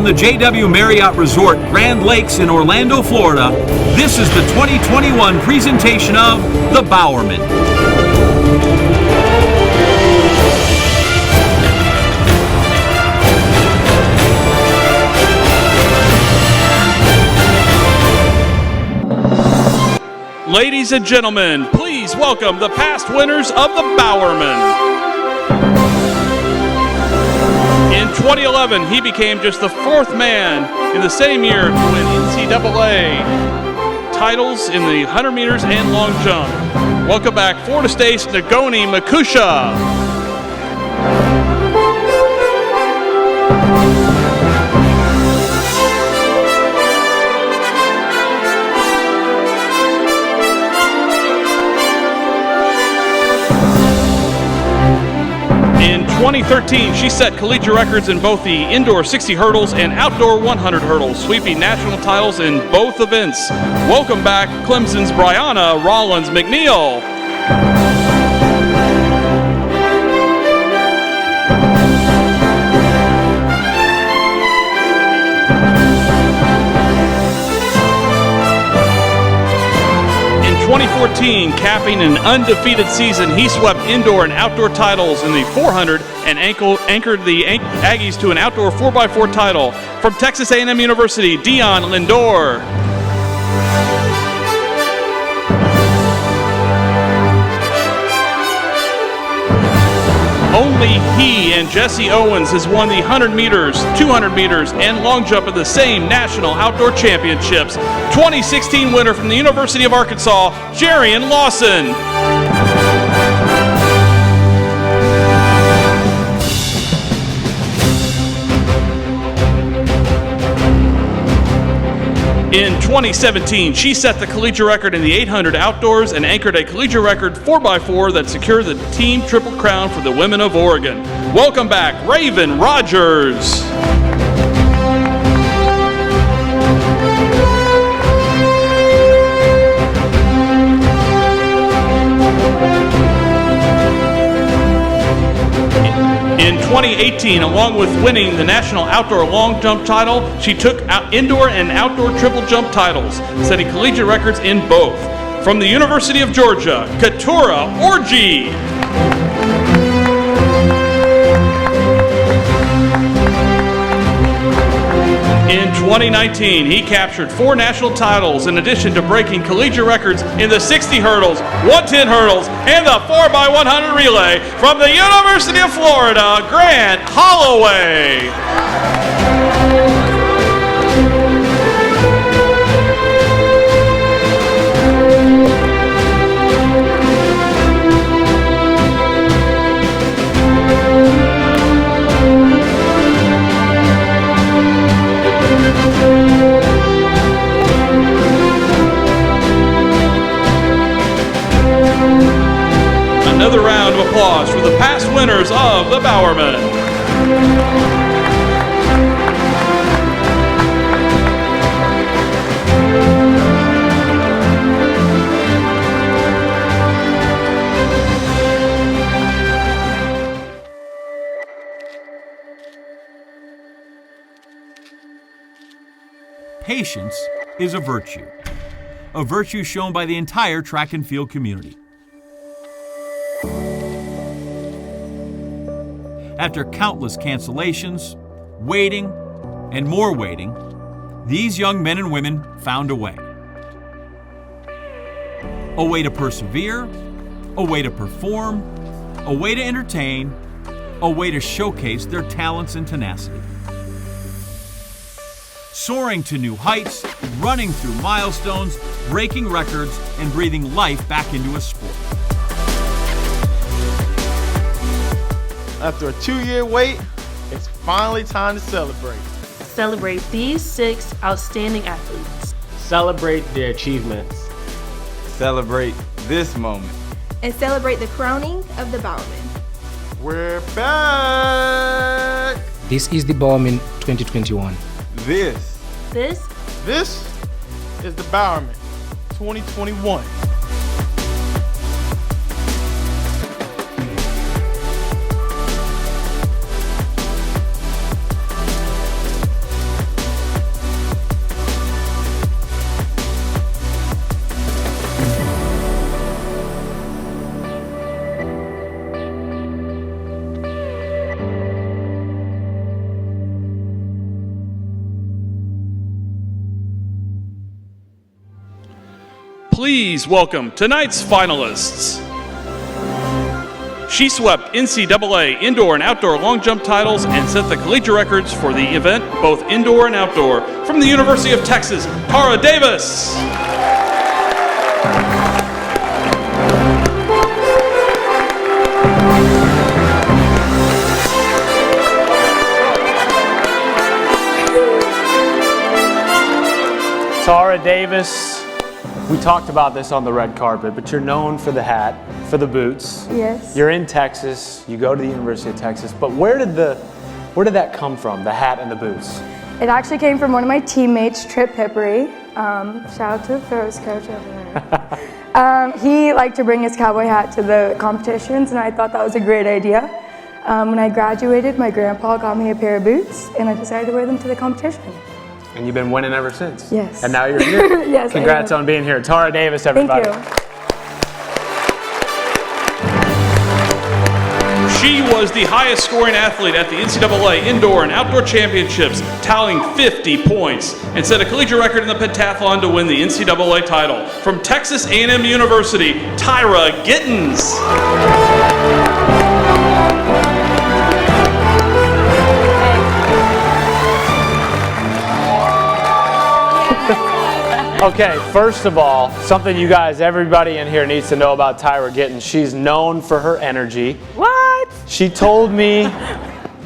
from the JW Marriott Resort Grande Lakes in Orlando, Florida, this is the 2021 presentation of the Bowerman. Ladies and gentlemen, please welcome the past winners of the Bowerman. In 2011, he became just the fourth man in the same year to win NCAA titles in the 100 meters and long jump. Welcome back, Florida State's Ngoni Makusha. In 2013, she set collegiate records in both the indoor 60 hurdles and outdoor 100 hurdles, sweeping national titles in both events. Welcome back, Clemson's Brianna Rollins McNeil. In 2014, capping an undefeated season, he swept indoor and outdoor titles in the 400 and anchored the Aggies to an outdoor 4x4 title. From Texas A&M University, Dion Lindor. Only he and Jesse Owens has won the 100 meters, 200 meters, and long jump at the same national outdoor championships. 2016 winner from the University of Arkansas, Jarian Lawson. In 2017, she set the collegiate record in the 800 outdoors and anchored a collegiate record 4x4 that secured the team triple crown for the women of Oregon. Welcome back, Raven Rogers. In 2018, along with winning the national outdoor long jump title, she took indoor and outdoor triple jump titles, setting collegiate records in both. From the University of Georgia, Katura Orji. In 2019, he captured 4 national titles in addition to breaking collegiate records in the 60 hurdles, 110 hurdles, and the 4x100 relay. From the University of Florida, Grant Holloway. Another round of applause for the past winners of the Bowerman. Patience is a virtue shown by the entire track and field community. After countless cancellations, waiting, and more waiting, these young men and women found a way. A way to persevere, a way to perform, a way to entertain, a way to showcase their talents and tenacity. Soaring to new heights, running through milestones, breaking records, and breathing life back into a sport. After a 2-year wait, it's finally time to celebrate. Celebrate these 6 outstanding athletes. Celebrate their achievements. Celebrate this moment. And celebrate the crowning of the Bowerman. We're back! This is the Bowerman 2021. This is the Bowerman 2021. Please welcome tonight's finalists. She swept NCAA indoor and outdoor long jump titles and set the collegiate records for the event, both indoor and outdoor. From the University of Texas, Tyra Davis. Tyra Davis, we talked about this on the red carpet, but you're known for the hat, for the boots. Yes. You're in Texas, you go to the University of Texas, but where did that come from, the hat and the boots? It actually came from one of my teammates, Trip Pippery. Shout out to the throws coach over there. He liked to bring his cowboy hat to the competitions, and I thought that was a great idea. When I graduated, my grandpa got me a pair of boots, and I decided to wear them to the competition. And you've been winning ever since. Yes. And now you're here. Yes. Congrats on being here. Tyra Davis, everybody. Thank you. She was the highest scoring athlete at the NCAA Indoor and Outdoor Championships, tallying 50 points, and set a collegiate record in the pentathlon to win the NCAA title. From Texas A&M University, Tyra Gittens. Okay, first of all, something you guys, everybody in here needs to know about Tyra Gittens. She's known for her energy. What? She told me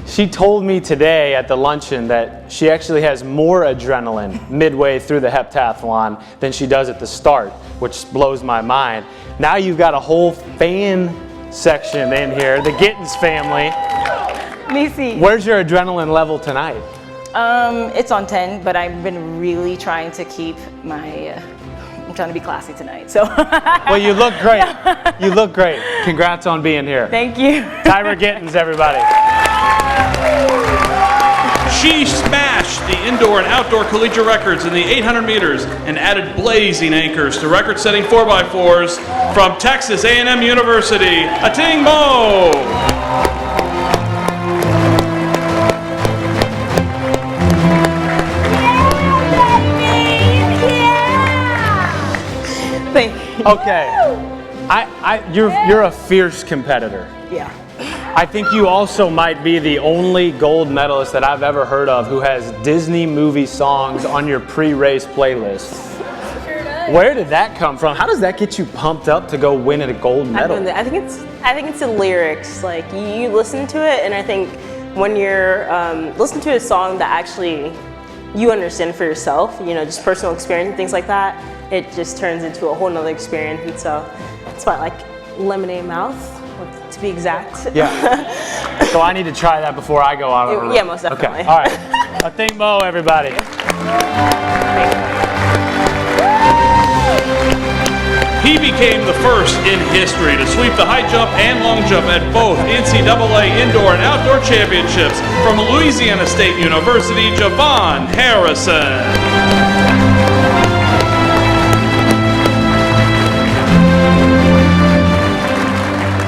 today at the luncheon that she actually has more adrenaline midway through the heptathlon than she does at the start, which blows my mind. Now you've got a whole fan section in here, the Gittens family. Me see. Where's your adrenaline level tonight? It's on 10, but I've been really trying to keep my, I'm trying to be classy tonight, so. Well, you look great. You look great. Congrats on being here. Thank you. Tyra Gittens, everybody. She smashed the indoor and outdoor collegiate records in the 800 meters and added blazing anchors to record-setting 4x4s from Texas A&M University, Athing Mu. Okay, you're a fierce competitor. Yeah. I think you also might be the only gold medalist that I've ever heard of who has Disney movie songs on your pre-race playlist. Sure does. Where did that come from? How does that get you pumped up to go win a gold medal? I think it's the lyrics. Like you listen to it, and I think when you're listening to a song that actually you understand for yourself, you know, just personal experience and things like that, it just turns into a whole nother experience. And so that's why I like Lemonade Mouth, to be exact. Yeah. So I need to try that before I go out on a run. Yeah, most definitely. Okay. All right. Athing Mu, everybody. He became the first in history to sweep the high jump and long jump at both NCAA Indoor and Outdoor Championships. From Louisiana State University, JuVaughn Harrison.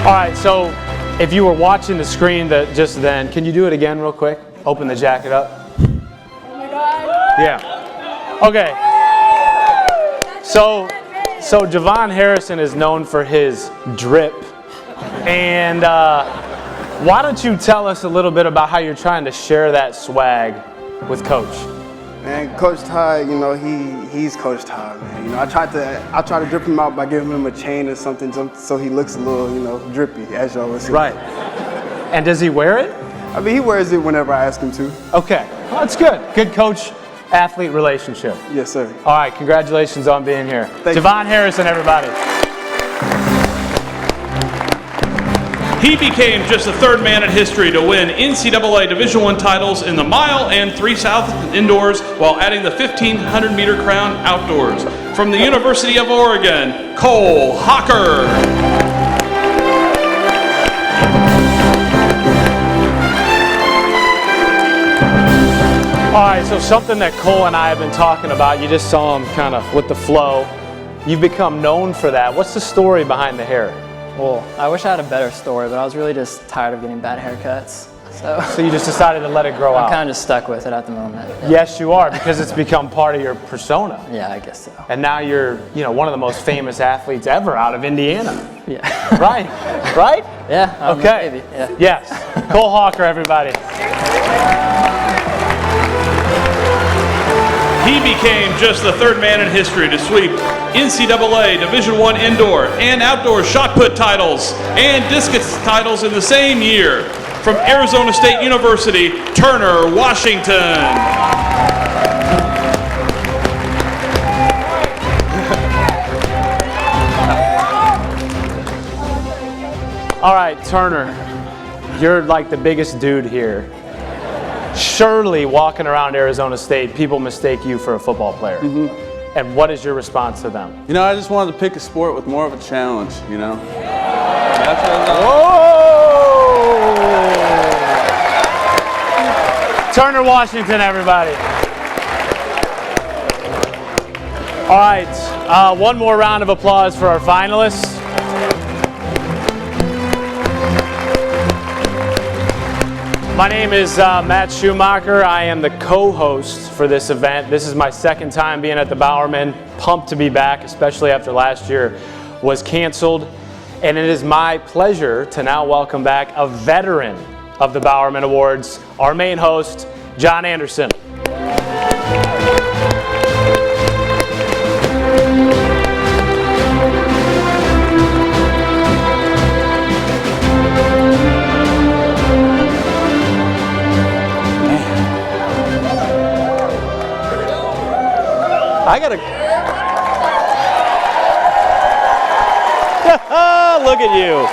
All right, so if you were watching the screen just then, can you do it again real quick? Open the jacket up. Oh my God. Yeah. Okay. So JuVaughn Harrison is known for his drip. And why don't you tell us a little bit about how you're trying to share that swag with Coach? Man, Coach Ty, you know, he's Coach Ty, man. You know, I try to drip him out by giving him a chain or something so he looks a little, you know, drippy, as you always see. Right. And does he wear it? I mean, he wears it whenever I ask him to. Okay. Well, that's good. Good coach-athlete relationship. Yes, sir. All right, congratulations on being here. JuVaughn Harrison, everybody. He became just the third man in history to win NCAA Division I titles in the mile and 3 South indoors while adding the 1,500 meter crown outdoors. From the University of Oregon, Cole Hocker. All right, so something that Cole and I have been talking about, you just saw him kind of with the flow. You've become known for that. What's the story behind the hair? Well, I wish I had a better story, but I was really just tired of getting bad haircuts. So you just decided to let it grow out. I'm kind of stuck with it at the moment. Yeah. Yes, you are, because it's become part of your persona. Yeah, I guess so. And now you're, one of the most famous athletes ever out of Indiana. Yeah. Right? Right? Yeah. Okay. Maybe. Yeah. Yes. Cole Hocker, everybody. He became just the third man in history to sweep NCAA Division I indoor and outdoor shot put titles and discus titles in the same year. From Arizona State University, Turner, Washington. All right, Turner, you're like the biggest dude here. Surely walking around Arizona State, people mistake you for a football player. Mm-hmm. And what is your response to them? I just wanted to pick a sport with more of a challenge, That's what Turner, Washington, everybody. All right, one more round of applause for our finalists. My name is Matt Schumacher. I am the co-host for this event. This is my second time being at the Bowerman. Pumped to be back, especially after last year was canceled. And it is my pleasure to now welcome back a veteran of the Bowerman Awards, our main host, John Anderson. I gotta. Look at you.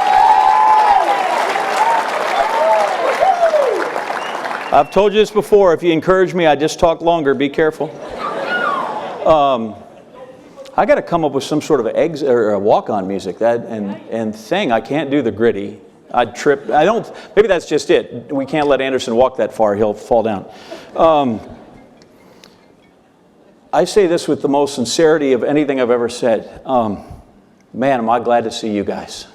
I've told you this before. If you encourage me, I just talk longer. Be careful. I got to come up with some sort of a walk-on music. And thing. I can't do the gritty. I'd trip. I don't. Maybe that's just it. We can't let Anderson walk that far. He'll fall down. I say this with the most sincerity of anything I've ever said. Man, am I glad to see you guys.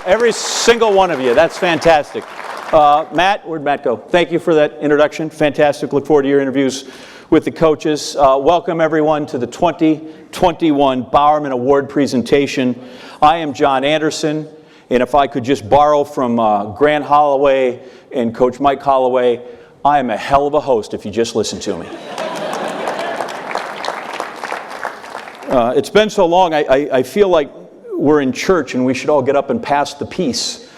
Every single one of you. That's fantastic. Matt, where'd Matt go? Thank you for that introduction. Fantastic. Look forward to your interviews with the coaches. Welcome, everyone, to the 2021 Bowerman Award presentation. I am John Anderson, and if I could just borrow from Grant Holloway and Coach Mike Holloway, I am a hell of a host if you just listen to me. It's been so long, I feel like we're in church and we should all get up and pass the peace.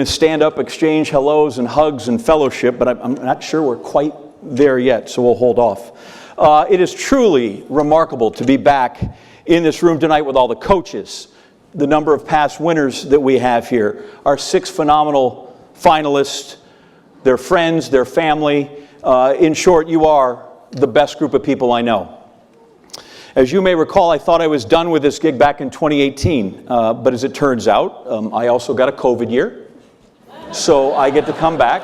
Stand up, exchange hellos and hugs and fellowship, but I'm not sure we're quite there yet, so we'll hold off. It is truly remarkable to be back in this room tonight with all the coaches, the number of past winners that we have here, our 6 phenomenal finalists, their friends, their family. In short, you are the best group of people I know. As you may recall, I thought I was done with this gig back in 2018, but as it turns out, I also got a COVID year, so I get to come back.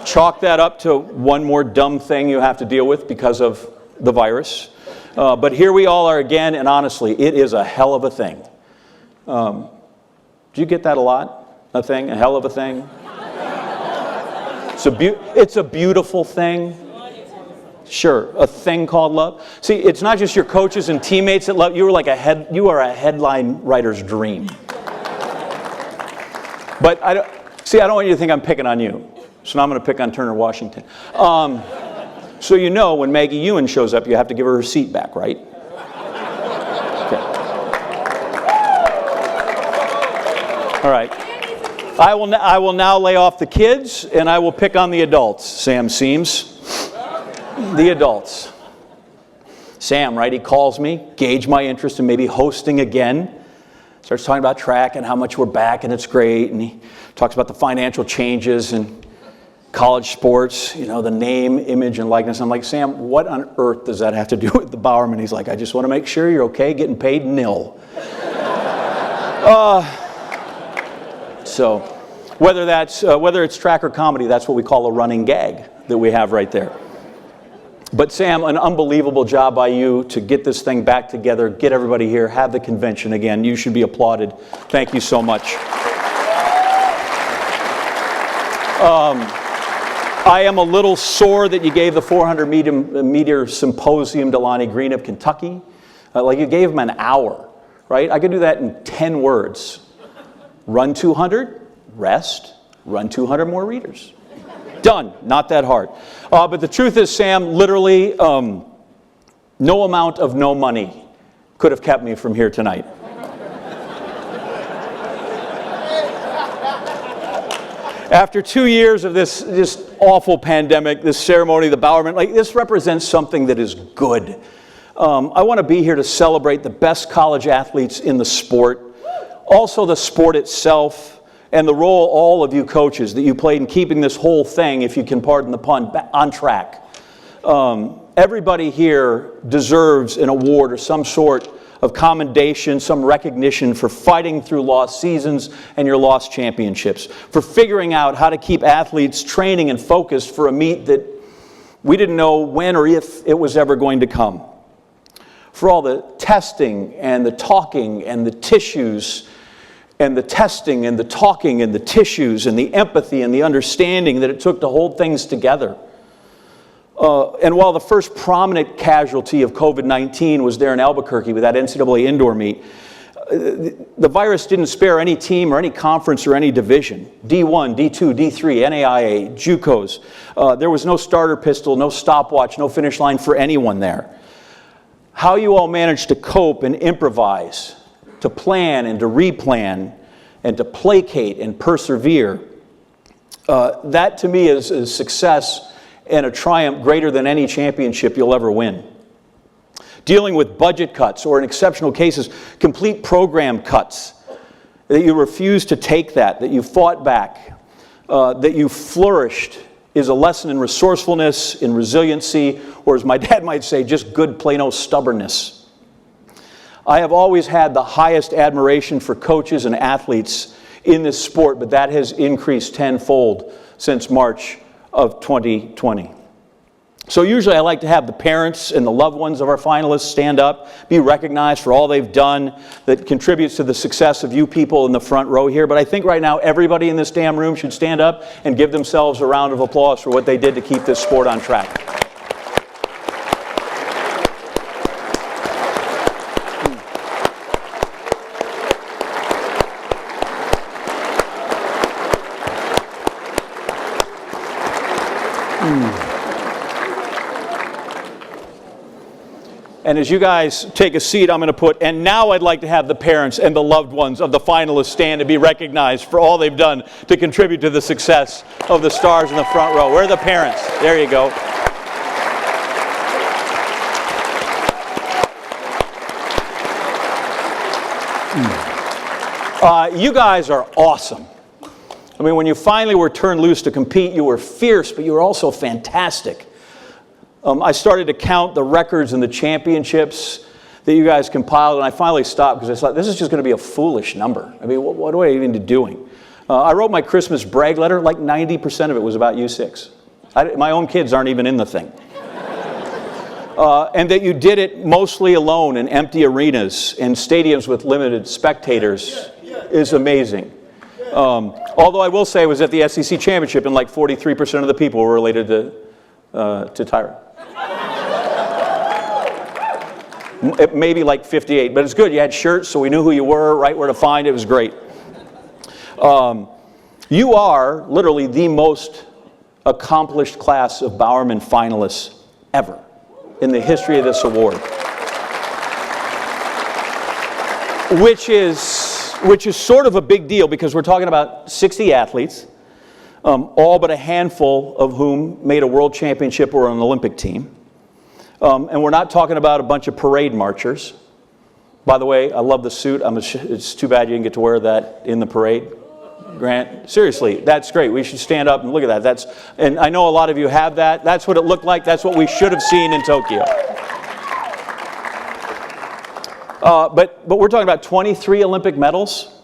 Chalk that up to one more dumb thing you have to deal with because of the virus. But here we all are again, and honestly, it is a hell of a thing. Do you get that a lot? A thing? A hell of a thing? It's a beautiful thing. Sure, a thing called love. See, it's not just your coaches and teammates that love you. You are a headline writer's dream. But I don't want you to think I'm picking on you. So now I'm going to pick on Turner, Washington. So when Maggie Ewan shows up, you have to give her seat back, right? Okay. All right. I will now lay off the kids, and I will pick on the adults, Sam Seams. The adults. Sam, right, he calls me, gauge my interest in maybe hosting again. Starts talking about track and how much we're back and it's great. And he talks about the financial changes and college sports, the name, image, and likeness. I'm like, Sam, what on earth does that have to do with the Bowerman? He's like, I just want to make sure you're okay getting paid nil. So whether it's track or comedy, that's what we call a running gag that we have right there. But Sam, an unbelievable job by you to get this thing back together, get everybody here, have the convention again. You should be applauded. Thank you so much. I am a little sore that you gave the 400-meter symposium to Lonnie Green of Kentucky. Like you gave him an hour, right? I could do that in 10 words. Run 200, rest, run 200 more readers. Done. Not that hard. But the truth is, Sam, literally, no amount of no money could have kept me from here tonight. After 2 years of this just awful pandemic, this ceremony, the Bowerman, like this represents something that is good. I want to be here to celebrate the best college athletes in the sport, also the sport itself, and the role all of you coaches that you played in keeping this whole thing, if you can pardon the pun, on track. Everybody here deserves an award or some sort of commendation, some recognition for fighting through lost seasons and your lost championships, for figuring out how to keep athletes training and focused for a meet that we didn't know when or if it was ever going to come, for all the testing and the talking and the tissues and the testing and the talking and the tissues and the empathy and the understanding that it took to hold things together. And while the first prominent casualty of COVID-19 was there in Albuquerque with that NCAA indoor meet, the virus didn't spare any team or any conference or any division. D1, D2, D3, NAIA, JUCOs. There was no starter pistol, no stopwatch, no finish line for anyone there. How you all managed to cope and improvise, to plan and to replan and to placate and persevere, that to me is a success and a triumph greater than any championship you'll ever win. Dealing with budget cuts or in exceptional cases, complete program cuts, that you refused to take that you fought back, that you flourished is a lesson in resourcefulness, in resiliency, or as my dad might say, just good plain old stubbornness. I have always had the highest admiration for coaches and athletes in this sport, but that has increased tenfold since March of 2020. So usually I like to have the parents and the loved ones of our finalists stand up, be recognized for all they've done that contributes to the success of you people in the front row here. But I think right now everybody in this damn room should stand up and give themselves a round of applause for what they did to keep this sport on track. And as you guys take a seat, I'm going to put, and now I'd like to have the parents and the loved ones of the finalists stand to be recognized for all they've done to contribute to the success of the stars in the front row. Where are the parents? There you go. You guys are awesome. I mean, when you finally were turned loose to compete, you were fierce, but you were also fantastic. I started to count the records and the championships that you guys compiled, and I finally stopped because I thought, this is just going to be a foolish number. I mean, what do I even be doing? I wrote my Christmas brag letter, like 90% of it was about U6. My own kids aren't even in the thing. And that you did it mostly alone in empty arenas and stadiums with limited spectators is amazing. Although I will say I was at the SEC championship and like 43% of the people were related to Tyra. Maybe like 58, but it's good. You had shirts, so we knew who you were, right where to find. It was great. You are literally the most accomplished class of Bowerman finalists ever in the history of this award, which is sort of a big deal because we're talking about 60 athletes, all but a handful of whom made a world championship or an Olympic team. And we're not talking about a bunch of parade marchers. By the way, I love the suit. It's too bad you didn't get to wear that in the parade. Grant, seriously, that's great. We should stand up and look at that. And I know a lot of you have that. That's what it looked like. That's what we should have seen in Tokyo. But we're talking about 23 Olympic medals.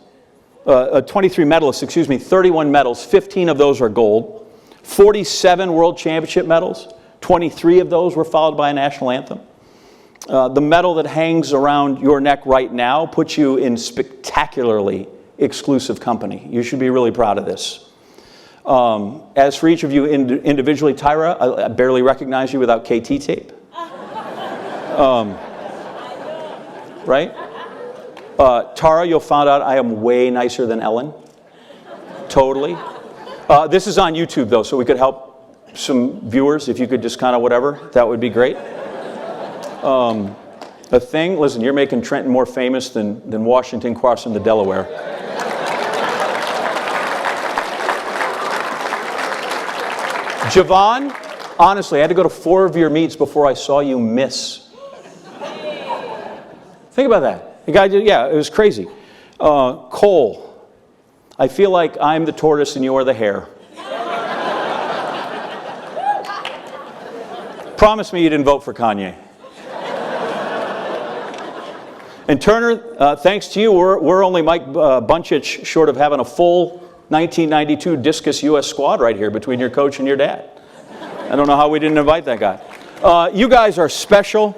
23 medalists, 31 medals. 15 of those are gold. 47 World Championship medals. 23 of those were followed by a national anthem. The medal that hangs around your neck right now puts you in spectacularly exclusive company. You should be really proud of this. As for each of you individually, Tyra, I barely recognize you without KT tape. Right? Tara, you'll find out I am way nicer than Ellen. Totally. This is on YouTube, though, so we could help some viewers. If you could just kind of whatever, that would be great. Athing, listen, you're making Trenton more famous than Washington crossing the Delaware. JuVaughn, honestly, I had to go to 4 of your meets before I saw you miss. Think about that. The guy did, yeah, it was crazy. Cole, I feel like I'm the tortoise and you're the hare. Promise me you didn't vote for Kanye. And Turner, thanks to you, we're only Mike Bunchich short of having a full 1992 Discus U.S. squad right here between your coach and your dad. I don't know how we didn't invite that guy. You guys are special.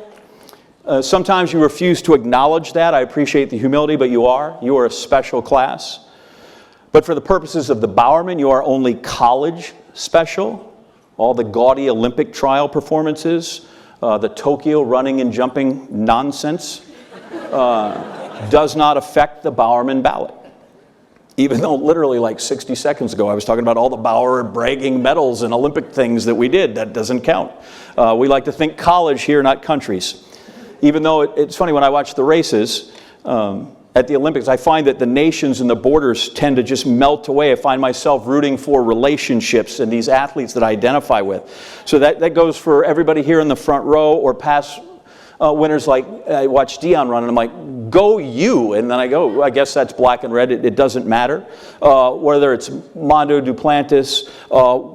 Sometimes you refuse to acknowledge that. I appreciate the humility, but you are. You are a special class. But for the purposes of the Bowerman, you are only college special. All the gaudy Olympic trial performances, the Tokyo running and jumping nonsense does not affect the Bowerman ballot. Even though literally like 60 seconds ago I was talking about all the Bower bragging medals and Olympic things that we did. That doesn't count. We like to think college here, not countries. Even though it's funny, when I watch the races at the Olympics, I find that the nations and the borders tend to just melt away. I find myself rooting for relationships and these athletes that I identify with. So that goes for everybody here in the front row or past winners. Like I watch Dion run and I'm like, go you. And then I go, I guess that's black and red. It doesn't matter. Whether it's Mondo Duplantis,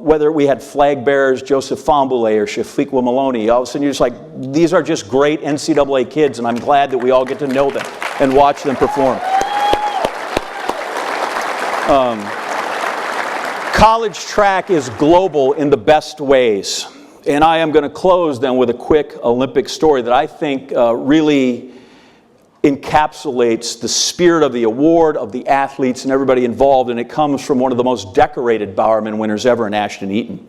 whether we had flag bearers, Joseph Fambule or Shafiqua Maloney, all of a sudden you're just like, these are just great NCAA kids, and I'm glad that we all get to know them and watch them perform. College track is global in the best ways. And I am going to close then with a quick Olympic story that I think really encapsulates the spirit of the award, of the athletes and everybody involved, and it comes from one of the most decorated Bowerman winners ever in Ashton Eaton.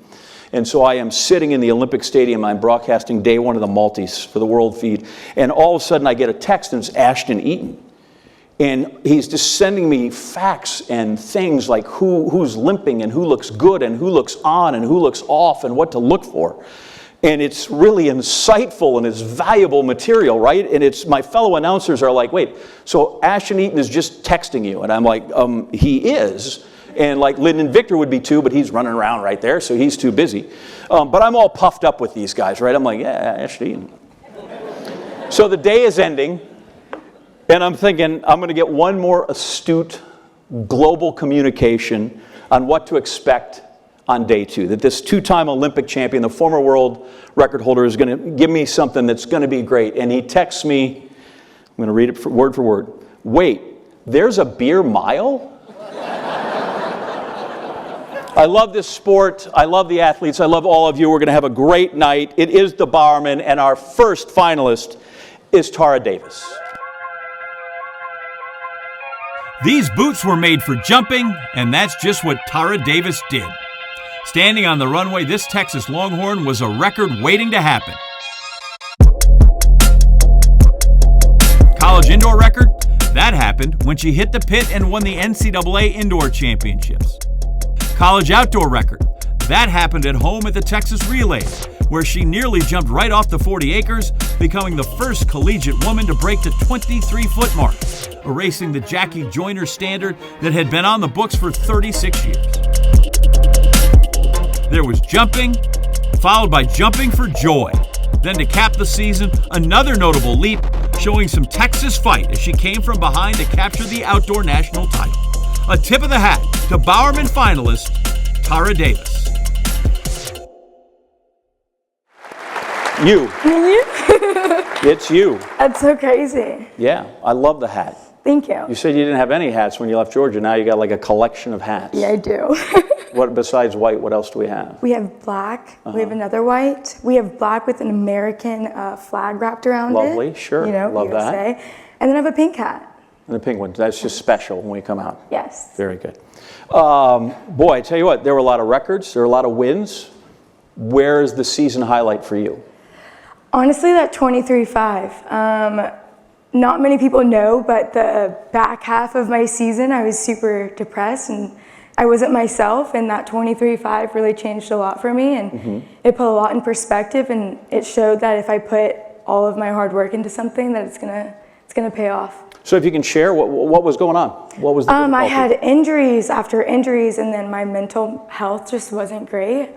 And so I am sitting in the Olympic Stadium, I'm broadcasting day 1 of the Maltese for the World Feed, and all of a sudden I get a text and it's Ashton Eaton. And he's just sending me facts and things like who's limping and who looks good and who looks on and who looks off and what to look for. And it's really insightful and it's valuable material, right? And it's my fellow announcers are like, wait, so Ashton Eaton is just texting you? And I'm like, he is. And like Lyndon Victor would be too, but he's running around right there, so he's too busy. But I'm all puffed up with these guys, right? I'm like, yeah, Ashton Eaton. So the day is ending. And I'm thinking, I'm going to get one more astute global communication on what to expect on day 2. That this 2-time Olympic champion, the former world record holder, is going to give me something that's going to be great. And he texts me, I'm going to read it word for word. Wait, there's a beer mile? I love this sport. I love the athletes. I love all of you. We're going to have a great night. It is the Bowerman, and our first finalist is Tara Davis. These boots were made for jumping, and that's just what Tara Davis did. Standing on the runway, this Texas Longhorn was a record waiting to happen. College indoor record? That happened when she hit the pit and won the NCAA Indoor Championships. College outdoor record? That happened at home at the Texas Relays, where she nearly jumped right off the 40 acres, becoming the first collegiate woman to break the 23-foot mark, erasing the Jackie Joyner standard that had been on the books for 36 years. There was jumping, followed by jumping for joy. Then to cap the season, another notable leap, showing some Texas fight as she came from behind to capture the outdoor national title. A tip of the hat to Bowerman finalist Tara Davis. You. It's you. That's so crazy. Yeah, I love the hat. Thank you. You said you didn't have any hats when you left Georgia. Now you got like a collection of hats. Yeah, I do. What besides white, what else do we have? We have black. We have another white. We have black with an American flag wrapped around it. Lovely, sure. You know, Love USA. that. And then I have a pink hat. And the pink one, that's just special when we come out. Yes. Very good. Boy, I tell you what, there were a lot of records, there were a lot of wins. Where is the season highlight for you? Honestly, that 23.5. Not many people know, but the back half of my season, I was super depressed and I wasn't myself, and that 23.5 really changed a lot for me, and it put a lot in perspective, and it showed that if I put all of my hard work into something, that it's gonna pay off. So if you can share, what was going on? What was the difficulty? I had injuries after injuries, and then my mental health just wasn't great.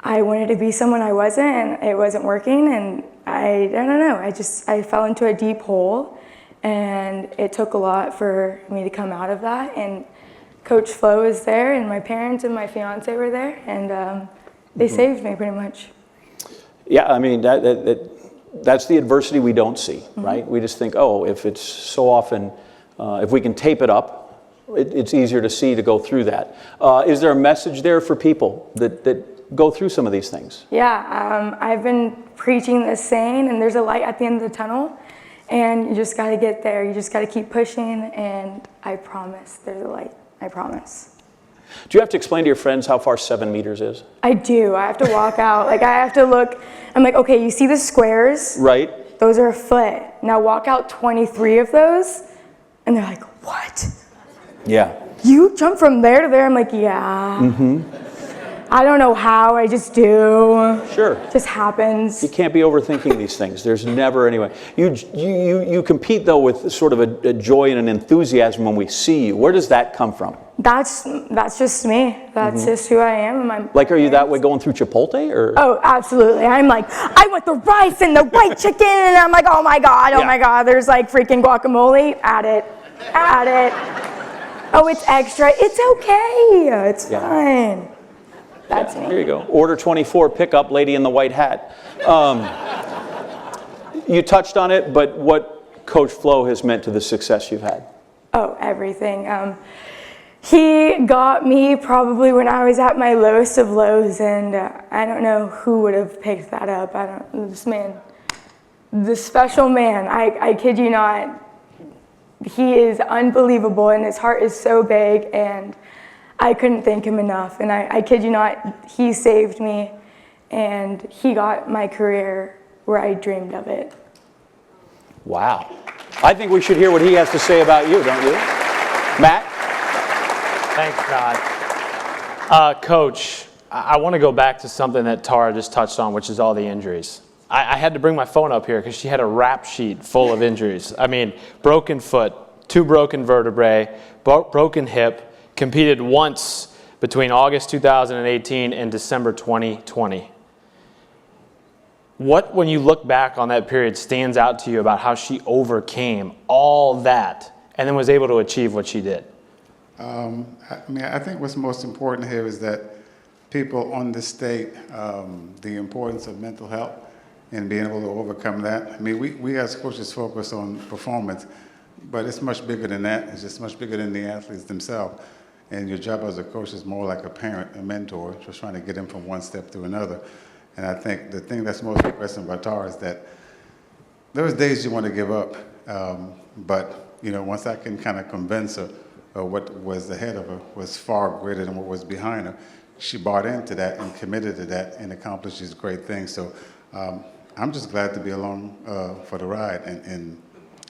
I wanted to be someone I wasn't, and it wasn't working, and I don't know, I fell into a deep hole, and it took a lot for me to come out of that, and Coach Flo was there, and my parents and my fiance were there, and they saved me pretty much. Yeah, I mean, that's the adversity we don't see, right? We just think, oh, if it's so often, if we can tape it up, it's easier to see to go through that. Is there a message there for people that go through some of these things? Yeah, I've been preaching this saying, and there's a light at the end of the tunnel, and you just got to get there. You just got to keep pushing, and I promise there's a light. I promise. Do you have to explain to your friends how far 7 meters is? I do. I have to walk out. Like, I have to look. I'm like, okay, you see the squares? Right. Those are a foot. Now walk out 23 of those, and they're like, what? Yeah. You jump from there to there? I'm like, yeah. I don't know how, I just do. Sure. It just happens. You can't be overthinking these things. There's never anyway. You compete though with sort of a joy and an enthusiasm when we see you. Where does that come from? That's just me. That's just who I am. Like, are you that way going through Chipotle or? Oh, absolutely. I'm like, I want the rice and the white chicken, and I'm like, oh my God, there's like freaking guacamole. Add it. Oh, it's extra. It's okay. It's fine. That's me. Here you go. Order 24, pickup, lady in the white hat. You touched on it, but what Coach Flo has meant to the success you've had? Oh, everything. He got me probably when I was at my lowest of lows, and I don't know who would have picked that up. This man, the special man, I kid you not, he is unbelievable, and his heart is so big, and I couldn't thank him enough, and I kid you not, he saved me, and he got my career where I dreamed of it. Wow. I think we should hear what he has to say about you, don't you? Matt? Thank God. Coach, I want to go back to something that Tyra just touched on, which is all the injuries. I had to bring my phone up here because she had a rap sheet full of injuries. I mean, broken foot, 2 broken vertebrae, broken hip, competed once between August 2018 and December 2020. What, when you look back on that period, stands out to you about how she overcame all that and then was able to achieve what she did? I think what's most important here is that people understate the importance of mental health and being able to overcome that. I mean, we as coaches focus on performance, but it's much bigger than that. It's just much bigger than the athletes themselves. And your job as a coach is more like a parent, a mentor, just trying to get them from one step to another. And I think the thing that's most impressive about Tyra is that there was days you want to give up, but once I can kind of convince her what was ahead of her was far greater than what was behind her, she bought into that and committed to that and accomplished these great things. So I'm just glad to be along for the ride, and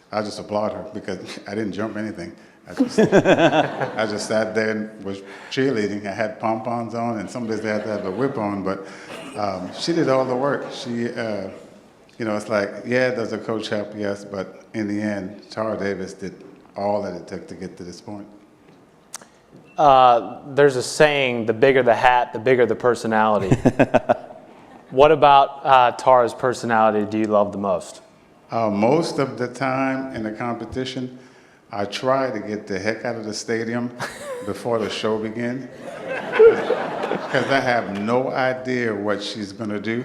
I just applaud her because I didn't jump anything. I just sat there and was cheerleading. I had pom-poms on, and some days they had to have a whip on, but she did all the work. She, it's like, yeah, does a coach help? Yes, but in the end, Tyra Davis did all that it took to get to this point. There's a saying, the bigger the hat, the bigger the personality. What about Tyra's personality do you love the most? Most of the time in the competition, I try to get the heck out of the stadium before the show begins because I have no idea what she's going to do.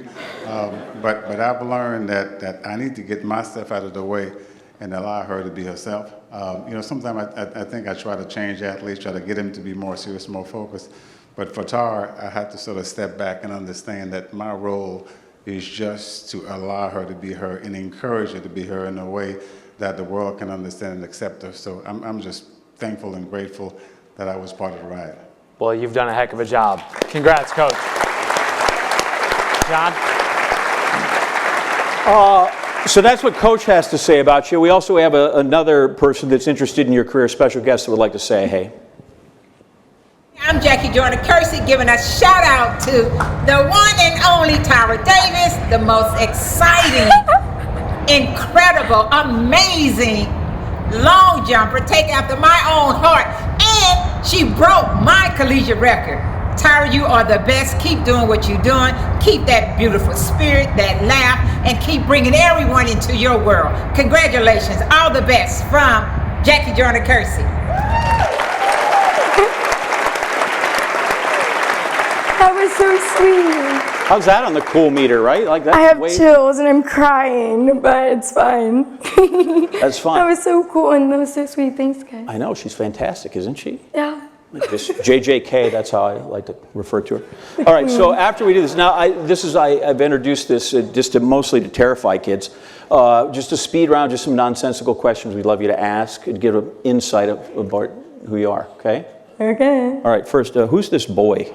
But I've learned that I need to get my stuff out of the way and allow her to be herself. Sometimes I think I try to change athletes, try to get them to be more serious, more focused. But for Tyra, I had to sort of step back and understand that my role is just to allow her to be her and encourage her to be her in a way that the world can understand and accept her. So I'm just thankful and grateful that I was part of the ride. Well, you've done a heck of a job. Congrats, Coach. John? So that's what Coach has to say about you. We also have another person that's interested in your career, special guest that would like to say hey. I'm JW Marriott giving a shout out to the one and only Tyra Davis, the most exciting, incredible, amazing long jumper, take after my own heart, and she broke my collegiate record. Tyra, you are the best. Keep doing what you're doing. Keep that beautiful spirit, that laugh, and keep bringing everyone into your world. Congratulations. All the best from JW Marriott. That was so sweet. How's that on the cool meter, right? Like that. I have chills and I'm crying, but it's fine. That's fine. That was so cool and that was so sweet. Thanks, guys. I know, she's fantastic, isn't she? Yeah. Just JJK, that's how I like to refer to her. All right, so after we do this, now I've introduced this just mostly to terrify kids. Just a speed round, just some nonsensical questions we'd love you to ask and give an insight about who you are, okay? Okay. All right, first, who's this boy?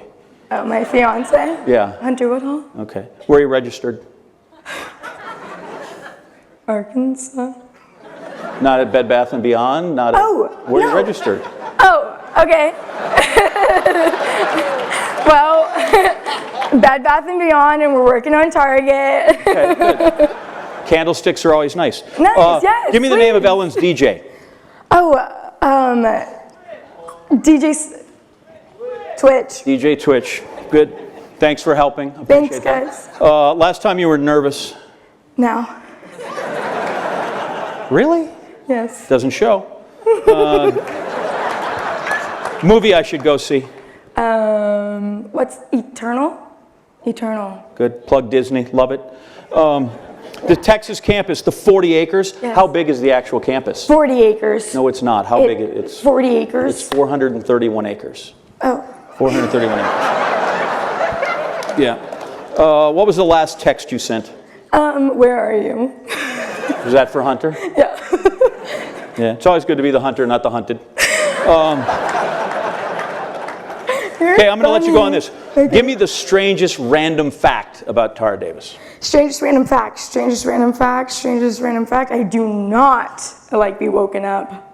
Oh, my fiance? Yeah. Hunter Woodhull. Okay. Where are you registered? Arkansas. Not at Bed Bath & Beyond? Not at, where are you registered? Oh, okay. Well, Bed Bath & Beyond, and we're working on Target. Okay, good. Candlesticks are always nice. Nice, yes. Give me the name of Ellen's DJ. Oh, DJ Twitch. DJ Twitch. Good. Thanks for helping. Thanks, Appreciate guys. that. Last time you were nervous. No. Really? Yes. Doesn't show. Movie I should go see. What's Eternal? Eternal. Good. Plug Disney. Love it. The Texas campus, the 40 acres. Yes. How big is the actual campus? 40 acres. No, it's not. How big? It's 40 acres. It's 431 acres. Oh. 431 acres. Yeah. What was the last text you sent? Where are you? Was that for Hunter? Yeah. Yeah. It's always good to be the hunter, not the hunted. Okay, I'm going to let you go on this. Okay. Give me the strangest random fact about Tyra Davis. Strangest random fact. Strangest random fact. Strangest random fact. I do not like be woken up.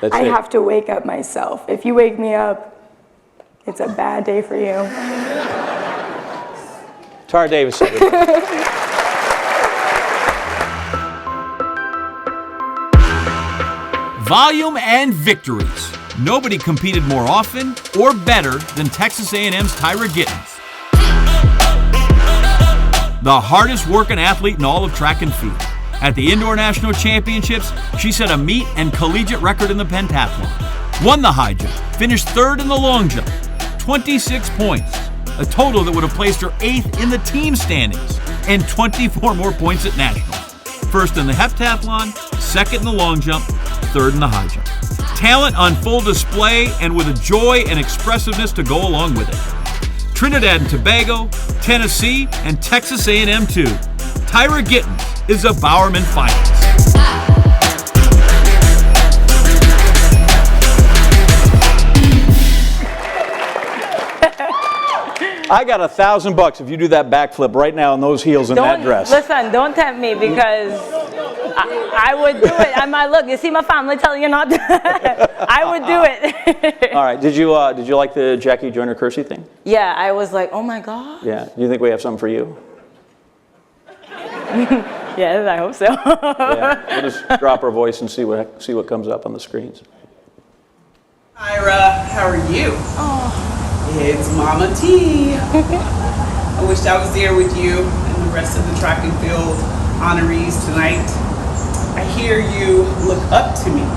I have to wake up myself. If you wake me up, it's a bad day for you. Tyra Davis, everybody. Volume and victories. Nobody competed more often or better than Texas A&M's Tyra Gittens. The hardest working athlete in all of track and field. At the Indoor National Championships, she set a meet and collegiate record in the pentathlon. Won the high jump, finished third in the long jump, 26 points, a total that would have placed her 8th in the team standings, and 24 more points at nationals. First in the heptathlon, second in the long jump, third in the high jump. Talent on full display and with a joy and expressiveness to go along with it. Trinidad and Tobago, Tennessee, and Texas A&M too. Tyra Gittens is a Bowerman finalist. I got $1,000 if you do that backflip right now in those heels and that dress. Listen, don't tempt me because I would do it. I might look. You see my family telling you not to. I would do it. All right. Did you like the Jackie Joyner Kersey thing? Yeah, I was like, oh my god. Yeah. Do you think we have something for you? Yeah, I hope so. Yeah. We'll just drop our voice and see what comes up on the screens. Tyra, how are you? Oh. It's Mama T. I wish I was there with you and the rest of the track and field honorees tonight. I hear you look up to me.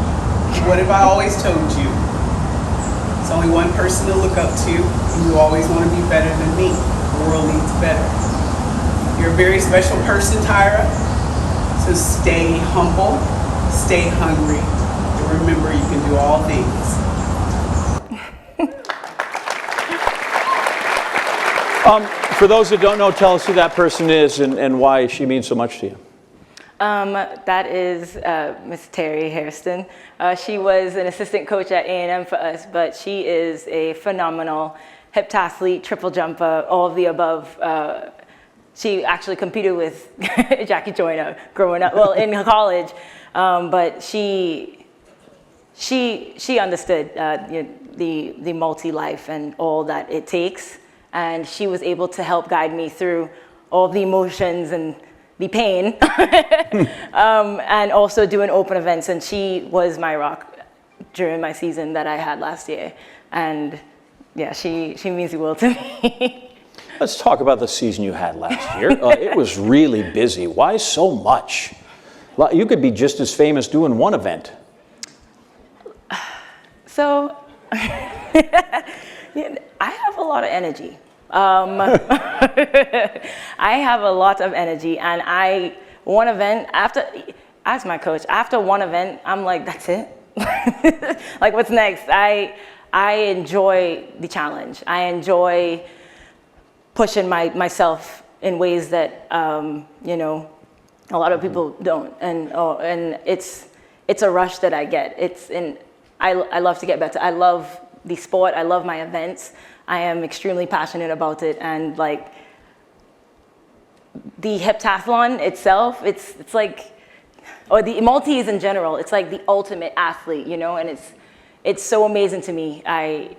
What have I always told you? There's only one person to look up to, and you always want to be better than me. The world needs better. You're a very special person, Tyra. So stay humble, stay hungry, and remember you can do all things. For those that don't know, tell us who that person is and why she means so much to you. That is Miss Terry Harrison. She was an assistant coach at A&M for us, but she is a phenomenal heptathlete, triple jumper, all of the above. She actually competed with Jackie Joyner growing up, well, in college, but she understood the multi-life and all that it takes, and she was able to help guide me through all the emotions and the pain, and also doing open events. And she was my rock during my season that I had last year. And yeah, she means the world to me. Let's talk about the season you had last year. It was really busy. Why so much? You could be just as famous doing one event. So, I have a lot of energy. I have a lot of energy, and one event, ask my coach, after one event, I'm like, that's it? Like, what's next? I enjoy the challenge. I enjoy pushing myself in ways that, a lot of people don't. And it's a rush that I get. I love to get better. I love the sport. I love my events. I am extremely passionate about it, and like the heptathlon itself, it's like, or the multis in general, it's like the ultimate athlete, and it's so amazing to me. I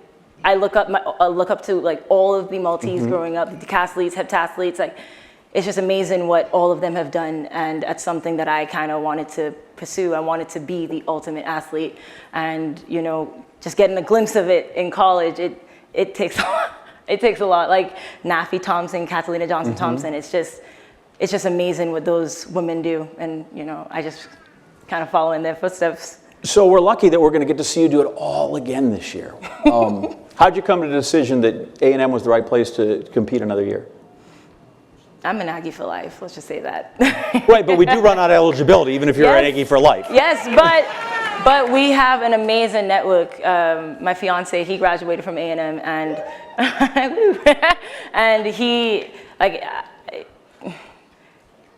look up to like all of the multis growing up, the decathletes, heptathletes, like it's just amazing what all of them have done, and that's something that I kind of wanted to pursue. I wanted to be the ultimate athlete, and just getting a glimpse of it in college, it takes a lot. It takes a lot. Like Nafi Thompson, Catalina Johnson Thompson. It's just amazing what those women do, and I just kind of follow in their footsteps. So we're lucky that we're going to get to see you do it all again this year. How'd you come to the decision that A&M was the right place to compete another year? I'm an Aggie for life. Let's just say that. Right, but we do run out of eligibility, even if you're an Aggie for life. Yes, but we have an amazing network. My fiance, he graduated from A&M, and and he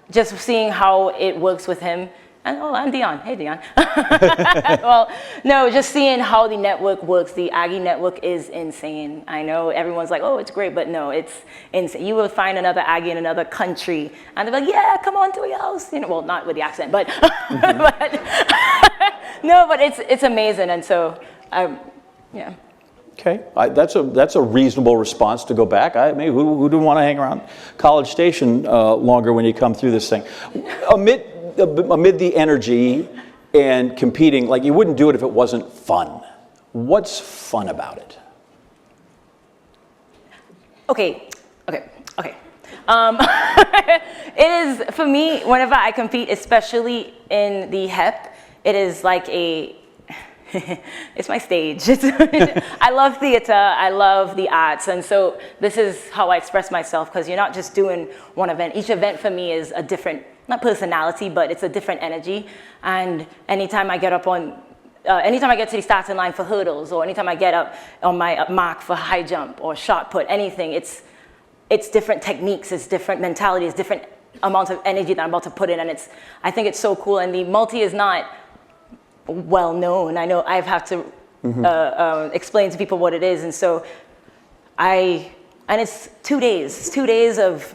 just seeing how it works with him. And I'm Dion. Hey, Dion. Well, no, just seeing how the network works. The Aggie network is insane. I know everyone's like, oh, it's great, but no, it's insane. You will find another Aggie in another country, and they're like, yeah, come on to your house. Well, not with the accent, but, no, but it's amazing, and so, yeah. Okay, that's a reasonable response to go back. Who didn't want to hang around College Station longer when you come through this thing? Amid the energy and competing, like you wouldn't do it if it wasn't fun. What's fun about it? Okay. It is, for me, whenever I compete, especially in the HEP, it is like it's my stage. I love theater, I love the arts, and so this is how I express myself, because you're not just doing one event. Each event for me is a different, not personality, but it's a different energy. And anytime I get to the starting line for hurdles, or anytime I get up on my mark for high jump or shot put, anything, it's different techniques, it's different mentality, it's different amounts of energy that I'm about to put in, and I think it's so cool. And the multi is not well known. I know I've had to explain to people what it is, and so and it's 2 days. It's 2 days of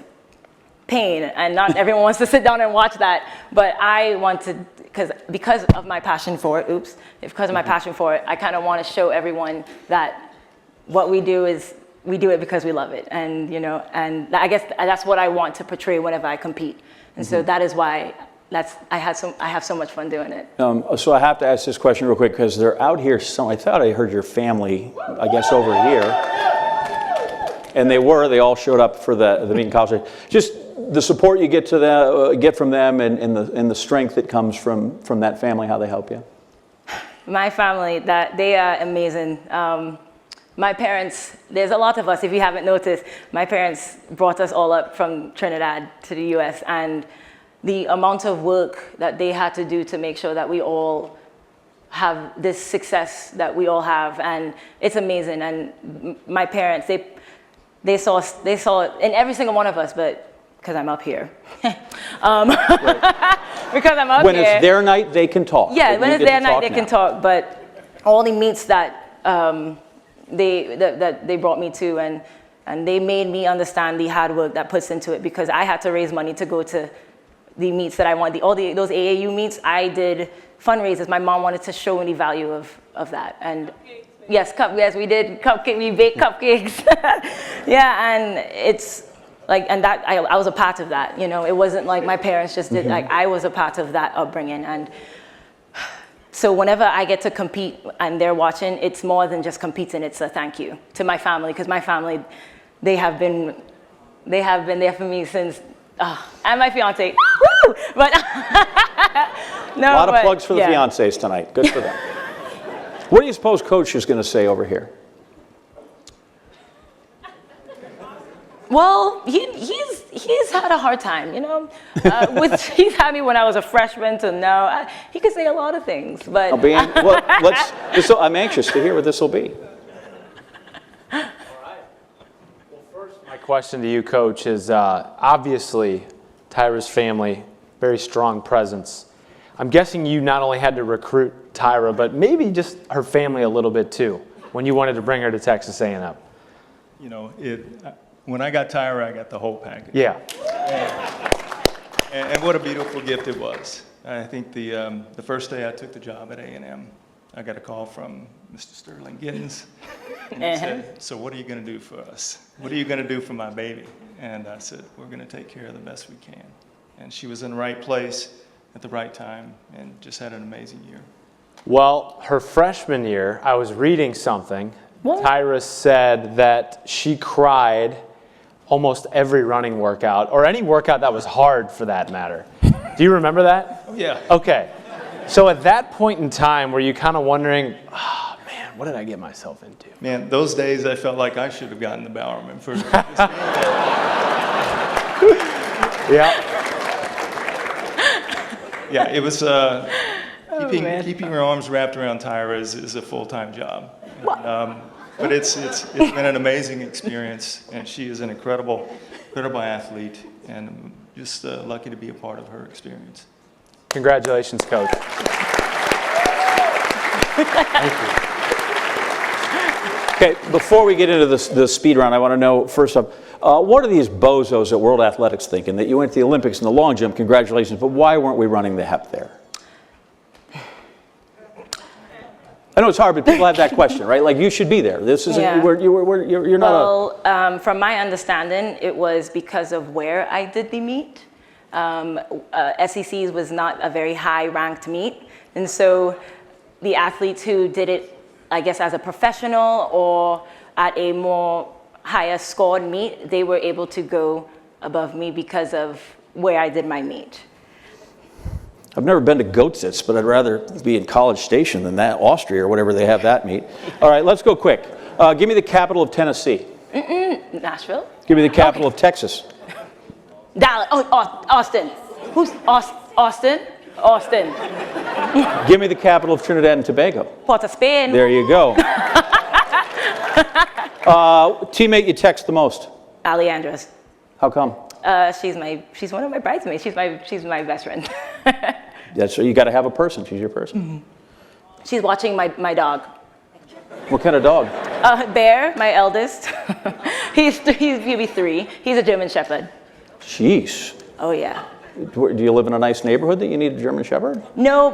pain, and not everyone wants to sit down and watch that, but I want to, because of my passion for it, because of my passion for it, I kind of want to show everyone that what we do is, we do it because we love it, and and I guess that's what I want to portray whenever I compete, and so that is why I have so much fun doing it. So I have to ask this question real quick, because they're out here. I thought I heard your family, I guess, over here, and they all showed up for the meeting college. Just the support you get from them, and the strength that comes from that family, how they help you. My family, they are amazing. My parents, there's a lot of us, if you haven't noticed. My parents brought us all up from Trinidad to the U.S., and the amount of work that they had to do to make sure that we all have this success that we all have, and it's amazing. And my parents, they saw it in every single one of us, but because I'm up here. Because I'm up when here. When it's their night, they can talk. Yeah, when it's their night, they can talk. But all the meets that they brought me to, and they made me understand the hard work that puts into it, because I had to raise money to go to the meets that I wanted. Those AAU meets, I did fundraisers. My mom wanted to show me the value of that. And yes, we did cupcake. We baked cupcakes. Yeah, and it's like, and that I was a part of that. You know, it wasn't like my parents just did. Like, I was a part of that upbringing. And so whenever I get to compete and they're watching, it's more than just competing. It's a thank you to my family, because my family, they have been there for me since. And my fiance. Woo! But no. A lot of plugs for the fiancés tonight. Good for them. What do you suppose Coach is going to say over here? Well, he's had a hard time, you know. He's had me when I was a freshman to now. He could say a lot of things, but I'm anxious to hear what this will be. My question to you, Coach, is obviously Tyra's family, very strong presence. I'm guessing you not only had to recruit Tyra, but maybe just her family a little bit too, when you wanted to bring her to Texas A&M. You know, when I got Tyra, I got the whole package. Yeah. And what a beautiful gift it was. I think the first day I took the job at A&M, I got a call from Mr. Sterling Gittens, and he said, "So what are you going to do for us? What are you going to do for my baby?" And I said, "We're going to take care of the best we can." And she was in the right place at the right time and just had an amazing year. Well, her freshman year, I was reading something. What? Tyra said that she cried almost every running workout, or any workout that was hard for that matter. Do you remember that? Oh, yeah. Okay. So at that point in time, were you kind of wondering, oh, man, what did I get myself into? Man, those days I felt like I should have gotten the Bowerman for Yeah, it was keeping your arms wrapped around Tyra is a full-time job. But it's been an amazing experience, and she is an incredible athlete, and I'm just lucky to be a part of her experience. Congratulations, Coach. Thank you. Okay, before we get into the speed round, I want to know, first off, what are these bozos at World Athletics thinking? That you went to the Olympics in the long jump, congratulations, but why weren't we running the HEP there? I know it's hard, but people have that question, right? Like, you should be there. This isn't, you're not Well, from my understanding, it was because of where I did the meet. SEC's was not a very high-ranked meet, and so the athletes who did it, I guess, as a professional or at a more higher scored meet, they were able to go above me because of where I did my meet. I've never been to Goatsitz, but I'd rather be in College Station than that, Austria or whatever they have that meet. All right, let's go quick. Give me the capital of Tennessee. Nashville. Give me the capital of Texas. Dallas. Oh, Austin. Who's Austin? Austin. Give me the capital of Trinidad and Tobago. Port of Spain. There you go. Teammate you text the most? Ali Andres. How come? She's one of my bridesmaids. She's my best friend. So you got to have a person. She's your person. Mm-hmm. She's watching my dog. What kind of dog? Bear, my eldest. He'll be 3. He's a German Shepherd. Jeez. Oh yeah. Do you live in a nice neighborhood that you need a German Shepherd? No,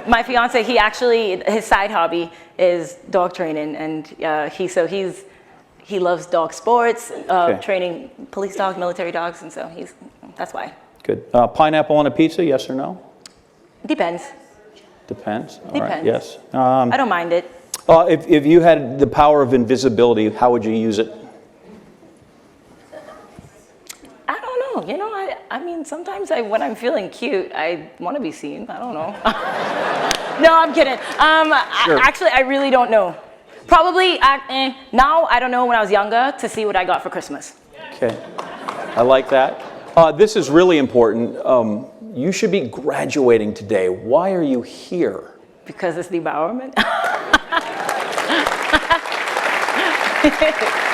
my fiance, his side hobby is dog training, and he loves dog sports, training police dogs, military dogs, and so that's why. Good. Pineapple on a pizza, yes or no? Depends. Depends. All Depends. right. Yes. I don't mind it. If you had the power of invisibility, how would you use it? I don't know. You know, I mean, sometimes when I'm feeling cute, I want to be seen. I don't know. No, I'm kidding. Sure. Actually, I really don't know. Probably now. I don't know. When I was younger, to see what I got for Christmas. Okay. I like that. This is really important. You should be graduating today. Why are you here? Because it's the Bowerman.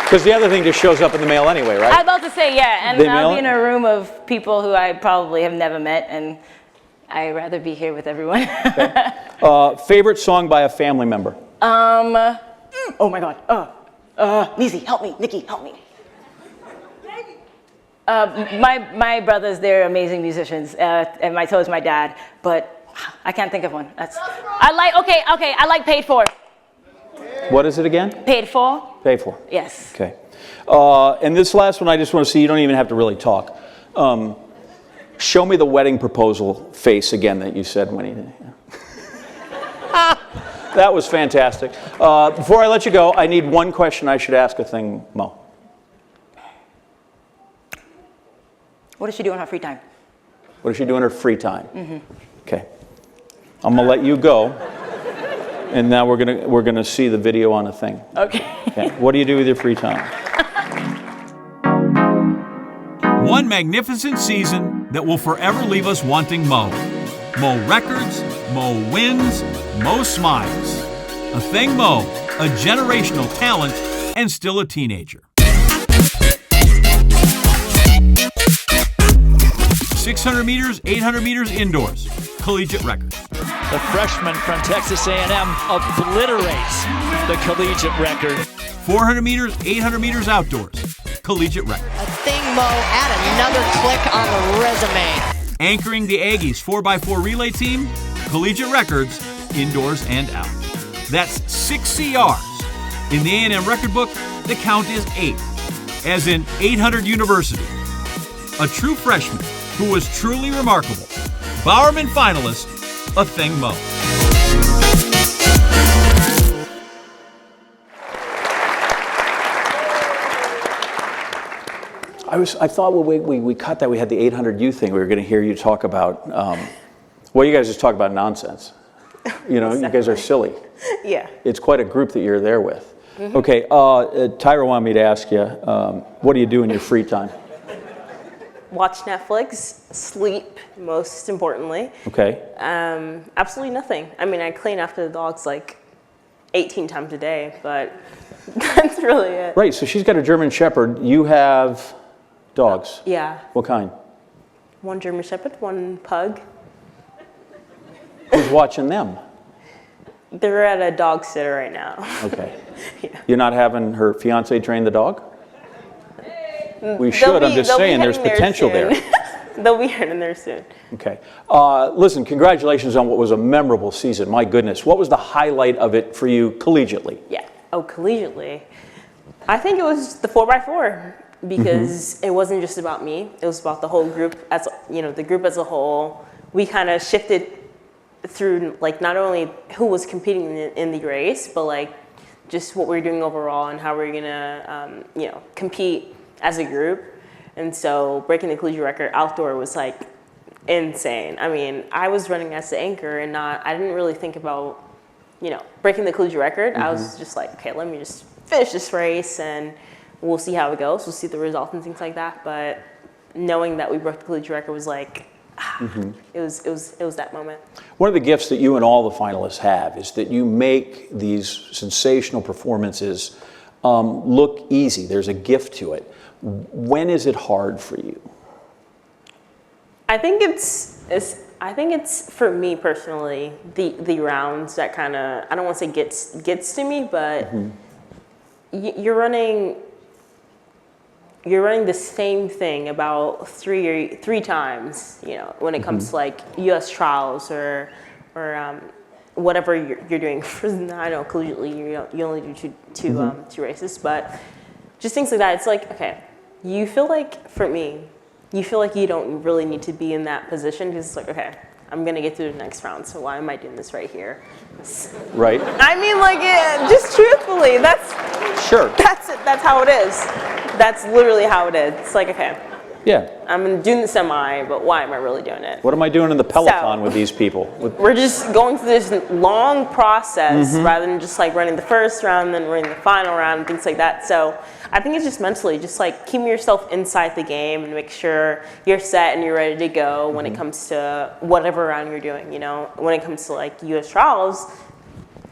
Because the other thing just shows up in the mail anyway, right? I was about to say, yeah, and They I'll mail be it? in a room of people who I probably have never met, and I'd rather be here with everyone. Favorite song by a family member? Oh my God. Nisi, help me. Nikki, help me. My brothers, they're amazing musicians, and so is my dad, but I can't think of one. I like Paid For. What is it again? Paid For. Paid For. Yes. Okay. And this last one, I just want to see, you don't even have to really talk. Show me the wedding proposal face again that you said when he did. That was fantastic. Before I let you go, I need one question I should ask Athing Mu. What does she do in her free time? What does she do in her free time? Mm-hmm. Okay. I'm gonna let you go, and now we're gonna see the video on Athing. Okay. What do you do with your free time? One magnificent season that will forever leave us wanting Mo. Mo records, Mo wins, Mo smiles. Athing Mu, a generational talent and still a teenager. 600 meters, 800 meters indoors, collegiate record. The freshman from Texas A&M obliterates the collegiate record. 400 meters, 800 meters outdoors, collegiate record. Athing Mu, add another click on the resume. Anchoring the Aggies 4x4 relay team, collegiate records, indoors and out. That's 6 CRs. In the A&M record book, the count is 8, as in 800 University. A true freshman who was truly remarkable. Bowerman finalist, Athing Mu. I thought when we cut that, we had the 800U thing. We were going to hear you talk about, well, you guys just talk about nonsense. You know, you guys are silly. Yeah. It's quite a group that you're there with. Mm-hmm. Okay, Tyra wanted me to ask you, what do you do in your free time? Watch Netflix, sleep, most importantly. Okay. Absolutely nothing. I mean, I clean after the dogs like 18 times a day, but that's really it. Right, so she's got a German Shepherd. You have dogs. Yeah. What kind? One German Shepherd, one pug. Who's watching them? They're at a dog sitter right now. Okay. Yeah. You're not having her fiance train the dog? We should. I'm just saying there's potential there. They'll be heading there soon. Okay. Listen, congratulations on what was a memorable season. My goodness. What was the highlight of it for you collegiately? Yeah. Oh, collegiately. I think it was the 4x4 because it wasn't just about me. It was about the whole group as, you know, the group as a whole. We kind of shifted through like not only who was competing in the race, but like just what we're doing overall and how we're gonna, you know, compete as a group. And so breaking the collegiate record outdoor was like insane. I mean, I was running as the anchor and I didn't really think about, you know, breaking the collegiate record. I was just like, okay, let me just finish this race and we'll see how it goes. We'll see the results and things like that. But knowing that we broke the collegiate record was like, it was that moment. One of the gifts that you and all the finalists have is that you make these sensational performances look easy. There's a gift to it. When is it hard for you? I think it's for me personally the rounds that kind of, I don't want to say gets to me, but you're running the same thing about three times, you know, when it comes to like U.S. trials or whatever you're doing. I know collegiately you only do two races, but just things like that. It's like, okay, you feel like, for me, you feel like you don't really need to be in that position because it's like, okay, I'm gonna get through the next round, so why am I doing this right here? Right. I mean, like, yeah, just truthfully, that's sure. That's it. That's how it is. That's literally how it is. It's like, okay, Yeah. I'm doing the semi, but why am I really doing it? What am I doing in the Peloton with these people? We're just going through this long process rather than just like running the first round and then running the final round and things like that. So I think it's just mentally, just like keeping yourself inside the game and make sure you're set and you're ready to go when it comes to whatever round you're doing. You know, when it comes to like U.S. trials,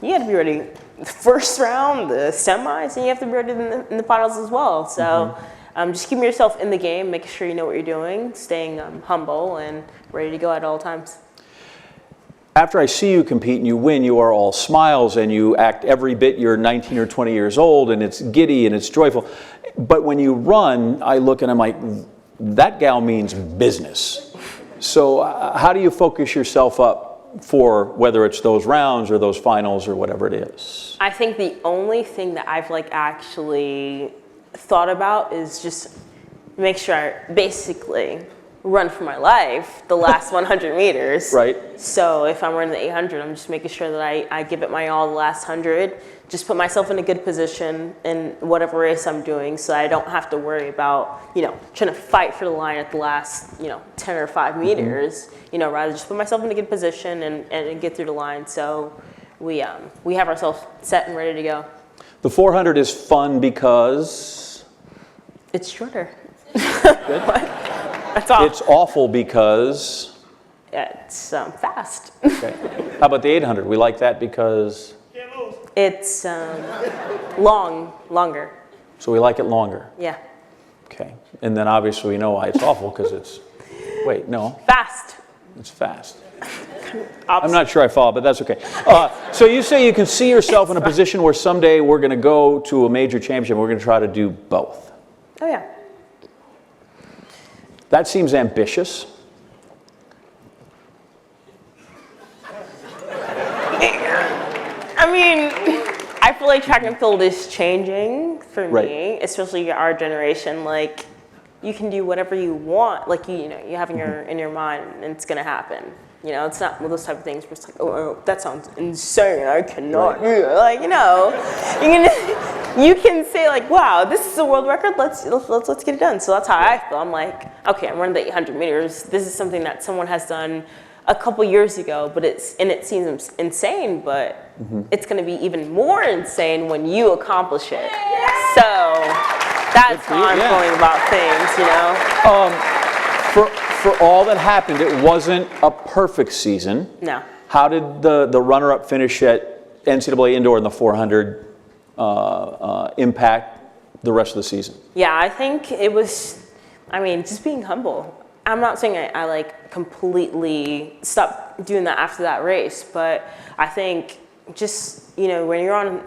you have to be ready the first round, the semis, and you have to be ready in the finals as well. So. Just keeping yourself in the game, making sure you know what you're doing, staying humble and ready to go at all times. After I see you compete and you win, you are all smiles and you act every bit you're 19 or 20 years old and it's giddy and it's joyful. But when you run, I look and I'm like, that gal means business. So how do you focus yourself up for whether it's those rounds or those finals or whatever it is? I think the only thing that I've like actually thought about is just make sure I basically run for my life the last 100 meters. Right. So if I'm running the 800, I'm just making sure that I give it my all the last 100, just put myself in a good position in whatever race I'm doing so I don't have to worry about, you know, trying to fight for the line at the last, you know, 10 or 5 meters, you know, rather just put myself in a good position and get through the line. So we have ourselves set and ready to go. The 400 is fun because? It's shorter. That's all. It's awful because? It's fast. Okay. How about the 800? We like that because? It's longer. So we like it longer? Yeah. Okay. And then obviously we know why it's awful because it's, wait, no. Fast. It's fast. I'm not sure I follow, but that's okay. So you say you can see yourself in a position where someday we're going to go to a major championship and we're going to try to do both. Oh, yeah. That seems ambitious. I mean, I feel like track and field is changing for me, especially our generation. Like, you can do whatever you want. Like, you know, you have in your mind, and it's gonna happen. You know, it's not one of those type of things where it's like, oh, that sounds insane. I cannot do it. Like, you know, you can say like, wow, this is a world record. Let's get it done. So that's how I feel. I'm like, okay, I'm running the 800 meters. This is something that someone has done a couple years ago, but it seems insane, but it's going to be even more insane when you accomplish it. So that's how I'm feeling about things, you know. For all that happened, it wasn't a perfect season. No. How did the runner-up finish at NCAA Indoor in the 400 impact the rest of the season? Yeah, I think it was, I mean, just being humble. I'm not saying I like completely stopped doing that after that race, but I think just, you know, when you're on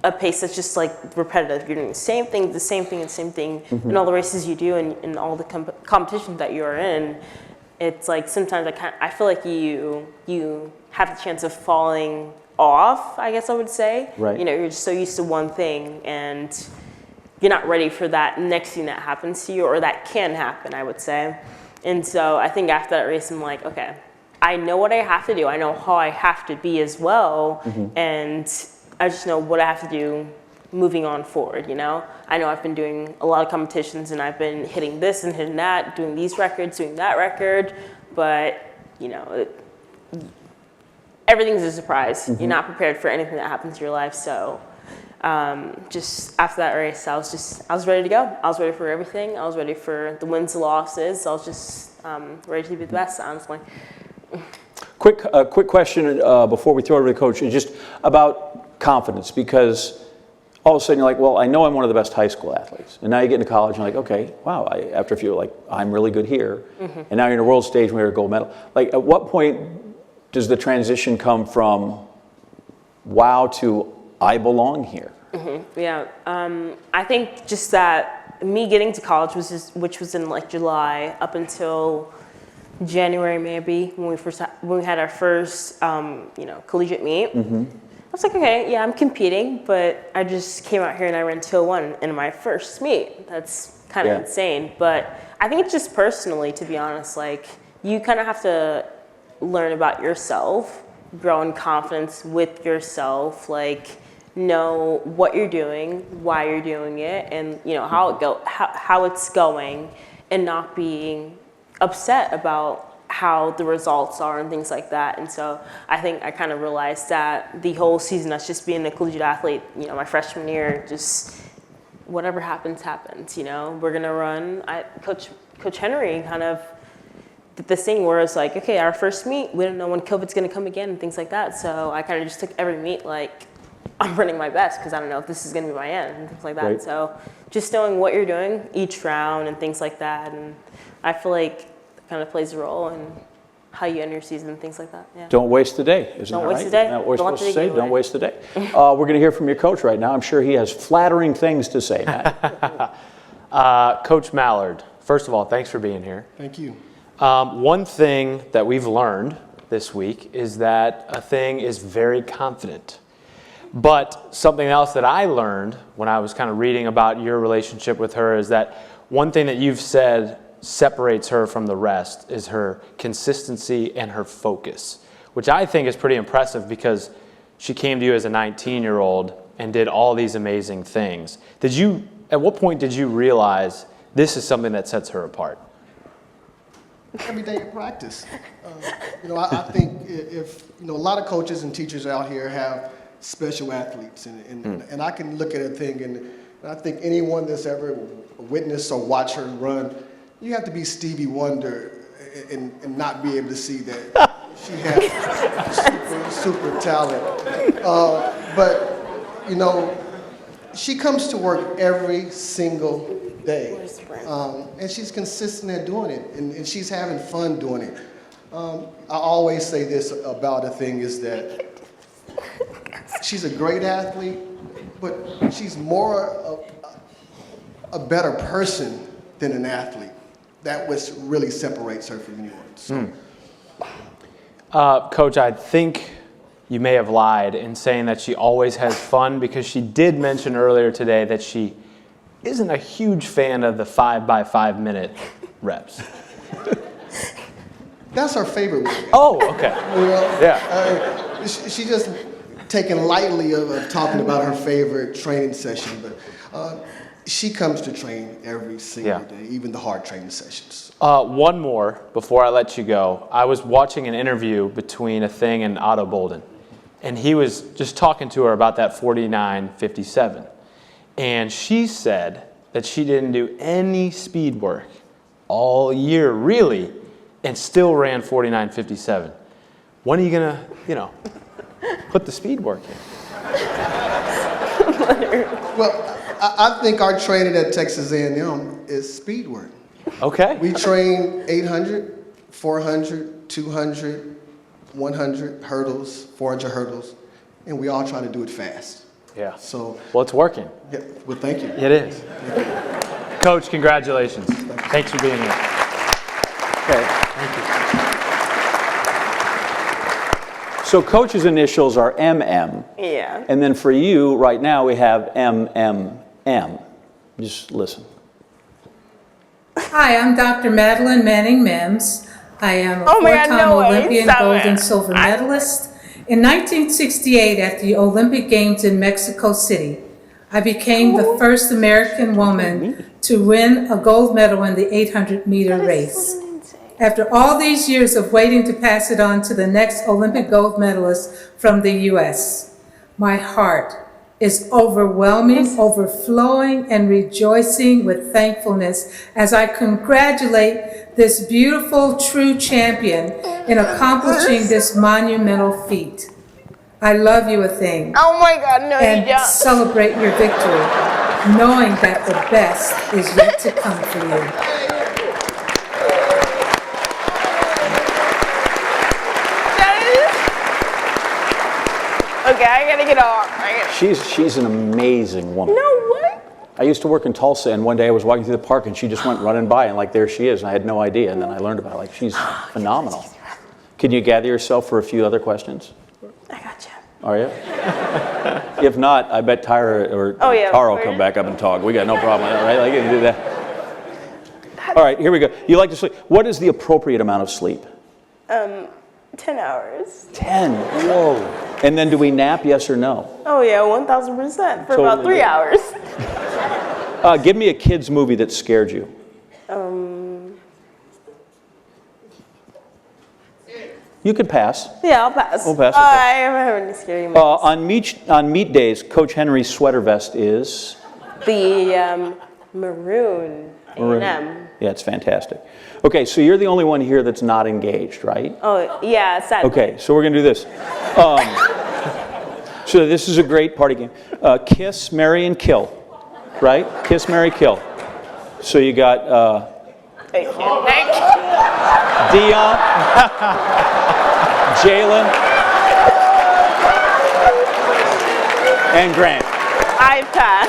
a pace that's just like repetitive, you're doing the same thing in all the races you do and in all the competitions that you're in, it's like sometimes I feel like you have the chance of falling off, I guess I would say. Right. You know, you're just so used to one thing and you're not ready for that next thing that happens to you, or that can happen, I would say. And so I think after that race, I'm like, okay, I know what I have to do. I know how I have to be as well. And I just know what I have to do moving on forward, you know? I know I've been doing a lot of competitions and I've been hitting this and hitting that, doing these records, doing that record, but, you know, everything's a surprise. You're not prepared for anything that happens in your life, so just after that race, I was ready to go. I was ready for everything. I was ready for the wins and losses. I was just ready to be the best, honestly. Quick question before we throw it to the coach, is just about confidence, because all of a sudden you're like, well, I know I'm one of the best high school athletes, and now you get into college and you're like, okay, wow, after a few, like, I'm really good here, and now you're in a world stage where you're a gold medal. Like, at what point does the transition come from wow to I belong here? Yeah, I think just that me getting to college which was in like July up until January maybe when we had our first collegiate meet. I was like, okay, yeah, I'm competing, but I just came out here and I ran 201 in my first meet. That's kind of insane, but I think it's just personally, to be honest, like you kind of have to learn about yourself, grow in confidence with yourself, like know what you're doing, why you're doing it, and you know how it's going, and not being upset about how the results are and things like that. And so I think I kind of realized that the whole season, that's just being a collegiate athlete, you know, my freshman year, just whatever happens, happens, you know. We're gonna run. Coach Henry kind of did this thing where it's like, okay, our first meet, we don't know when COVID's gonna come again and things like that. So I kind of just took every meet like, I'm running my best because I don't know if this is gonna be my end and things like that. Right. So just knowing what you're doing each round and things like that. And I feel like it kind of plays a role in how you end your season and things like that. Yeah. Don't waste the day, isn't Don't it waste right? the day. Isn't that what we're Don't let supposed to the day say? get Don't away. waste the day. We're going to hear from your coach right now. I'm sure he has flattering things to say, Matt. Coach Mallard, first of all, thanks for being here. Thank you. One thing that we've learned this week is that Athing is very confident. But something else that I learned when I was kind of reading about your relationship with her is that one thing that you've said separates her from the rest is her consistency and her focus, which I think is pretty impressive because she came to you as a 19-year-old and did all these amazing things. At what point did you realize this is something that sets her apart? Every day in practice. I think if a lot of coaches and teachers out here have special athletes, and I can look at a thing, and I think anyone that's ever witnessed or watched her run, you have to be Stevie Wonder and not be able to see that she has super talent. But she comes to work every single day, and she's consistent at doing it, and she's having fun doing it. I always say this about Athing is that she's a great athlete, but she's more a better person than an athlete. That what really separates her from anyone. So. Coach, I think you may have lied in saying that she always has fun, because she did mention earlier today that she isn't a huge fan of the 5x5 minute reps. That's her favorite one. Oh, okay. Yeah. She just taken lightly of talking about her favorite training session, but she comes to train every single day, even the hard training sessions. One more before I let you go. I was watching an interview between Athing and Otto Bolden, and he was just talking to her about that 49.57. And she said that she didn't do any speed work all year, really, and still ran 49.57. When are you going to, put the speed work in? Well, I think our training at Texas A&M is speed work. Okay. We train 800, 400, 200, 100 hurdles, 400 hurdles, and we all try to do it fast. Yeah. So. Well, it's working. Yeah. Well, thank you. It is. Coach, congratulations. Thanks for being here. Okay. Thank you. So Coach's initials are MM. Yeah. And then for you, right now, we have MMM. Just listen. Hi, I'm Dr. Madeline Manning Mims. I am a four-time Olympian gold and silver medalist. In 1968, at the Olympic Games in Mexico City, I became the first American woman to win a gold medal in the 800-meter race. After all these years of waiting to pass it on to the next Olympic gold medalist from the U.S., my heart is overflowing and rejoicing with thankfulness as I congratulate this beautiful, true champion in accomplishing this monumental feat. I love you, Athing. Oh my God, no, you and don't. celebrate your victory, knowing that the best is yet to come for you. Okay, I gotta get off. She's an amazing woman. No way. I used to work in Tulsa, and one day I was walking through the park, and she just went running by, and there she is, and I had no idea, and then I learned about it. She's phenomenal. Can you gather yourself for a few other questions? I got you. Are you? If not, I bet Tyra or Tara will come back up and talk. We got no problem with that, right? You can do that. All right, here we go. You like to sleep. What is the appropriate amount of sleep? 10 hours. 10. Whoa. And then do we nap, yes or no? Oh yeah, 1,000% for Totally about 3 good. hours. Give me a kid's movie that scared you. You could pass. Yeah, I'll pass. We'll pass, okay. I haven't any scary moments. On meet days, Coach Henry's sweater vest is? The maroon A&M. Yeah, it's fantastic. Okay, so you're the only one here that's not engaged, right? Oh, yeah, sadly. Okay, so we're going to do this. So this is a great party game. Kiss, marry, and kill, right? Kiss, marry, kill. So you got Dion, Jalen, and Grant. I pass.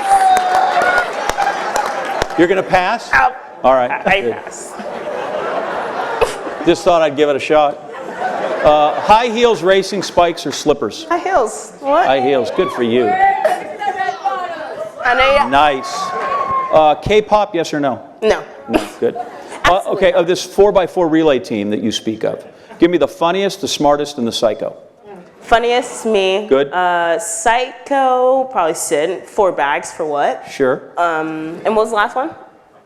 You're going to pass? All right. I pass. Just thought I'd give it a shot. High heels, racing, spikes, or slippers? High heels. What? High heels. Good for you. Nice. K-pop, yes or no? No. No. Good. Okay, of this 4x4 relay team that you speak of, give me the funniest, the smartest, and the psycho. Funniest, me. Good. Psycho, probably Sid. 4 bags for what? Sure. And what was the last one?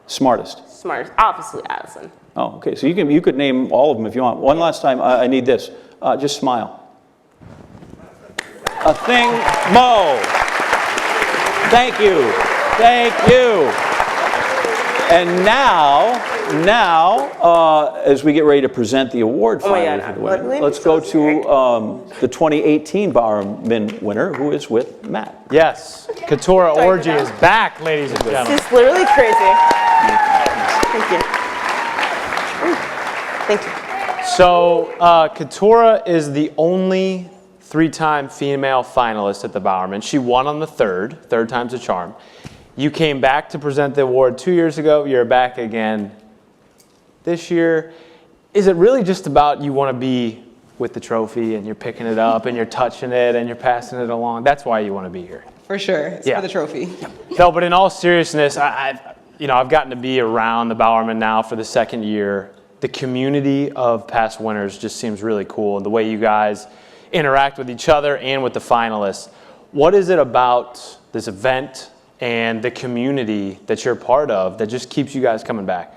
Smartest. Smartest. Obviously, Addison. Oh, okay. So you could name all of them if you want. One last time. I need this. Just smile. Athing, Mo. Thank you. Thank you. And now, as we get ready to present the award finally for the winner, let's go to the 2018 Bowerman winner, who is with Matt. Yes, Katura Orgy is back, ladies and gentlemen. This is literally crazy. Thank you. Thank you. So, Katura is the only 3-time female finalist at the Bowerman. She won on the third time's a charm. You came back to present the award 2 years ago. You're back again this year. Is it really just about you want to be with the trophy and you're picking it up and you're touching it and you're passing it along? That's why you want to be here. For sure. It's for the trophy. No, but in all seriousness, I've gotten to be around the Bowerman now for the second year. The community of past winners just seems really cool, and the way you guys interact with each other and with the finalists. What is it about this event and the community that you're part of that just keeps you guys coming back?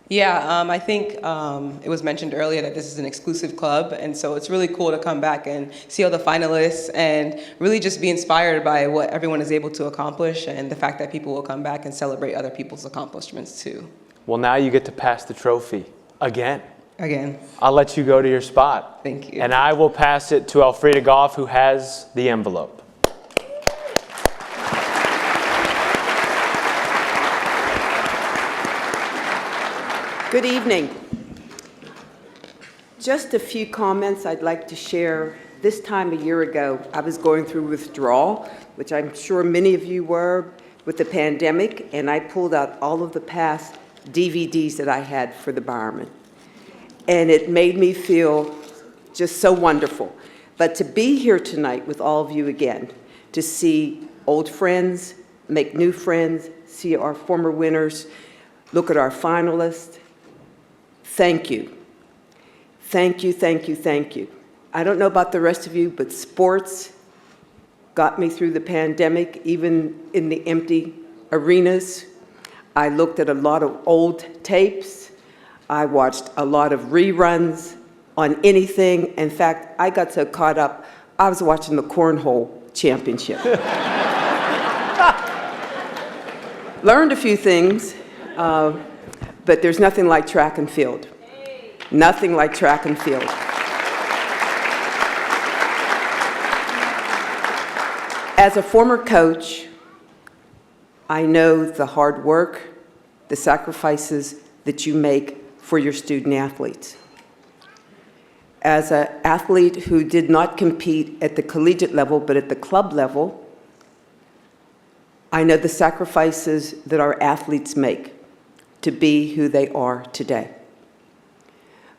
Yeah, I think it was mentioned earlier that this is an exclusive club, and so it's really cool to come back and see all the finalists and really just be inspired by what everyone is able to accomplish and the fact that people will come back and celebrate other people's accomplishments too. Well, now you get to pass the trophy again. Again. I'll let you go to your spot. Thank you. And I will pass it to Elfrida Goff, who has the envelope. Good evening. Just a few comments I'd like to share. This time a year ago, I was going through withdrawal, which I'm sure many of you were with the pandemic, and I pulled out all of the past DVDs that I had for the Bowerman. And it made me feel just so wonderful. But to be here tonight with all of you again, to see old friends, make new friends, see our former winners, look at our finalists, thank you. Thank you, thank you, thank you. I don't know about the rest of you, but sports got me through the pandemic, even in the empty arenas. I looked at a lot of old tapes. I watched a lot of reruns on anything. In fact, I got so caught up, I was watching the Cornhole Championship. Learned a few things, but there's nothing like track and field. Nothing like track and field. As a former coach, I know the hard work, the sacrifices that you make for your student athletes. As an athlete who did not compete at the collegiate level, but at the club level, I know the sacrifices that our athletes make to be who they are today.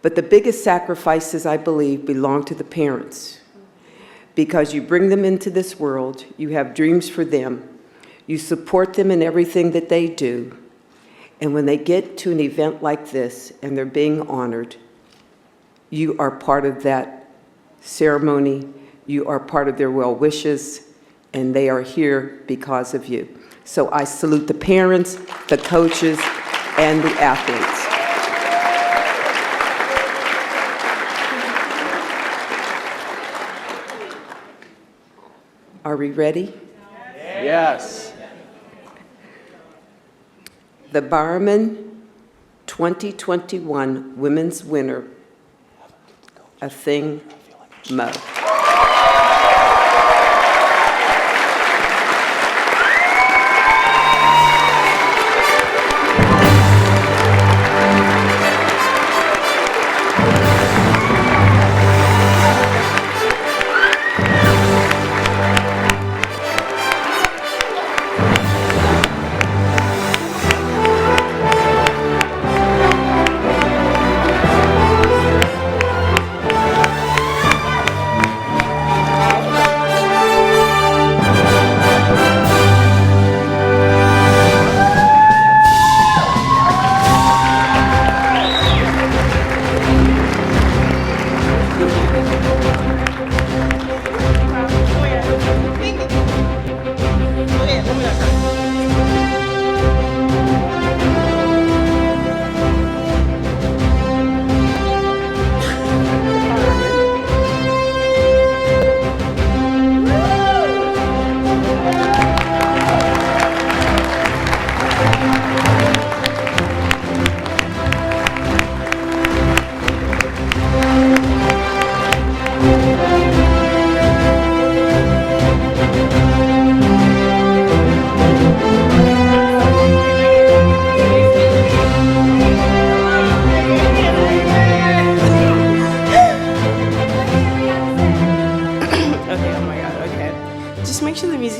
But the biggest sacrifices, I believe, belong to the parents, because you bring them into this world, you have dreams for them, you support them in everything that they do, and when they get to an event like this and they're being honored, you are part of that ceremony, you are part of their well wishes, and they are here because of you. So I salute the parents, the coaches, and the athletes. Are we ready? Yes. The Bowerman 2021 Women's Winner, Athing Mu.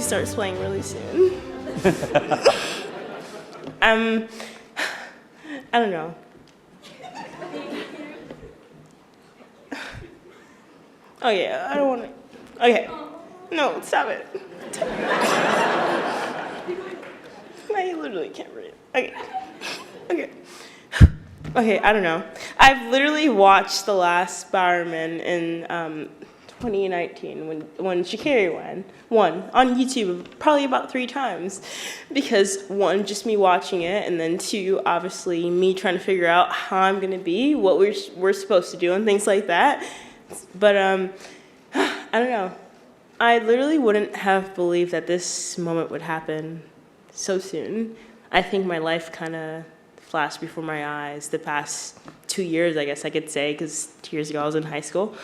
Starts playing really soon. I don't know. Oh yeah, I don't want to. Okay, no, stop it. I literally can't read. Okay. I don't know. I've literally watched the last Bowerman in 2019 when Schumacker won on YouTube probably about 3 times, because 1, just me watching it, and then 2, obviously me trying to figure out how I'm gonna be, what we're supposed to do, and things like that. But I don't know. I literally wouldn't have believed that this moment would happen so soon. I think my life kind of flashed before my eyes the past 2 years, I guess I could say, because 2 years ago I was in high school.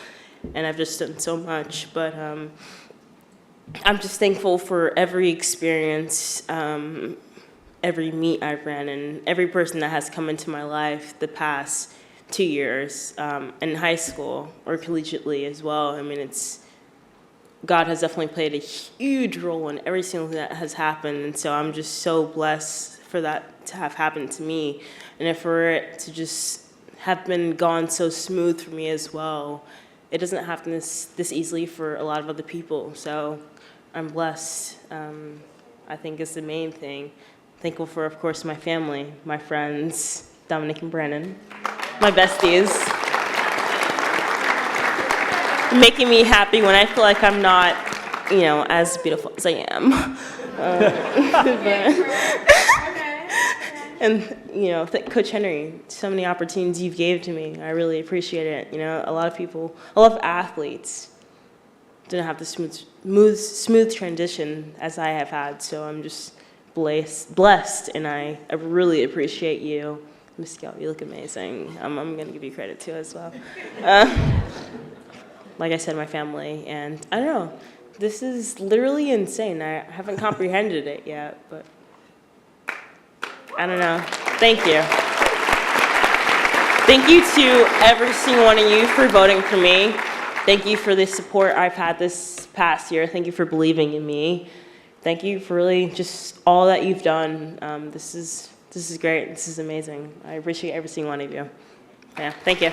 And I've just done so much, but I'm just thankful for every experience, every meet I've ran, and every person that has come into my life the past 2 years, in high school or collegiately as well. I mean, God has definitely played a huge role in every single thing that has happened, and so I'm just so blessed for that to have happened to me, and for it to just have been gone so smooth for me as well. It doesn't happen this easily for a lot of other people, so I'm blessed. I think is the main thing. Thankful for, of course, my family, my friends, Dominic and Brandon, my besties, making me happy when I feel like I'm not, as beautiful as I am. And, Coach Henry, so many opportunities you've gave to me. I really appreciate it. A lot of athletes didn't have the smooth transition as I have had. So I'm just blessed, and I really appreciate you. Miss Gail, you look amazing. I'm going to give you credit too as well. Like I said, my family, and I don't know. This is literally insane. I haven't comprehended it yet, but I don't know. Thank you. Thank you to every single one of you for voting for me. Thank you for the support I've had this past year. Thank you for believing in me. Thank you for really just all that you've done. This is great. This is amazing. I appreciate every single one of you. Yeah, thank you.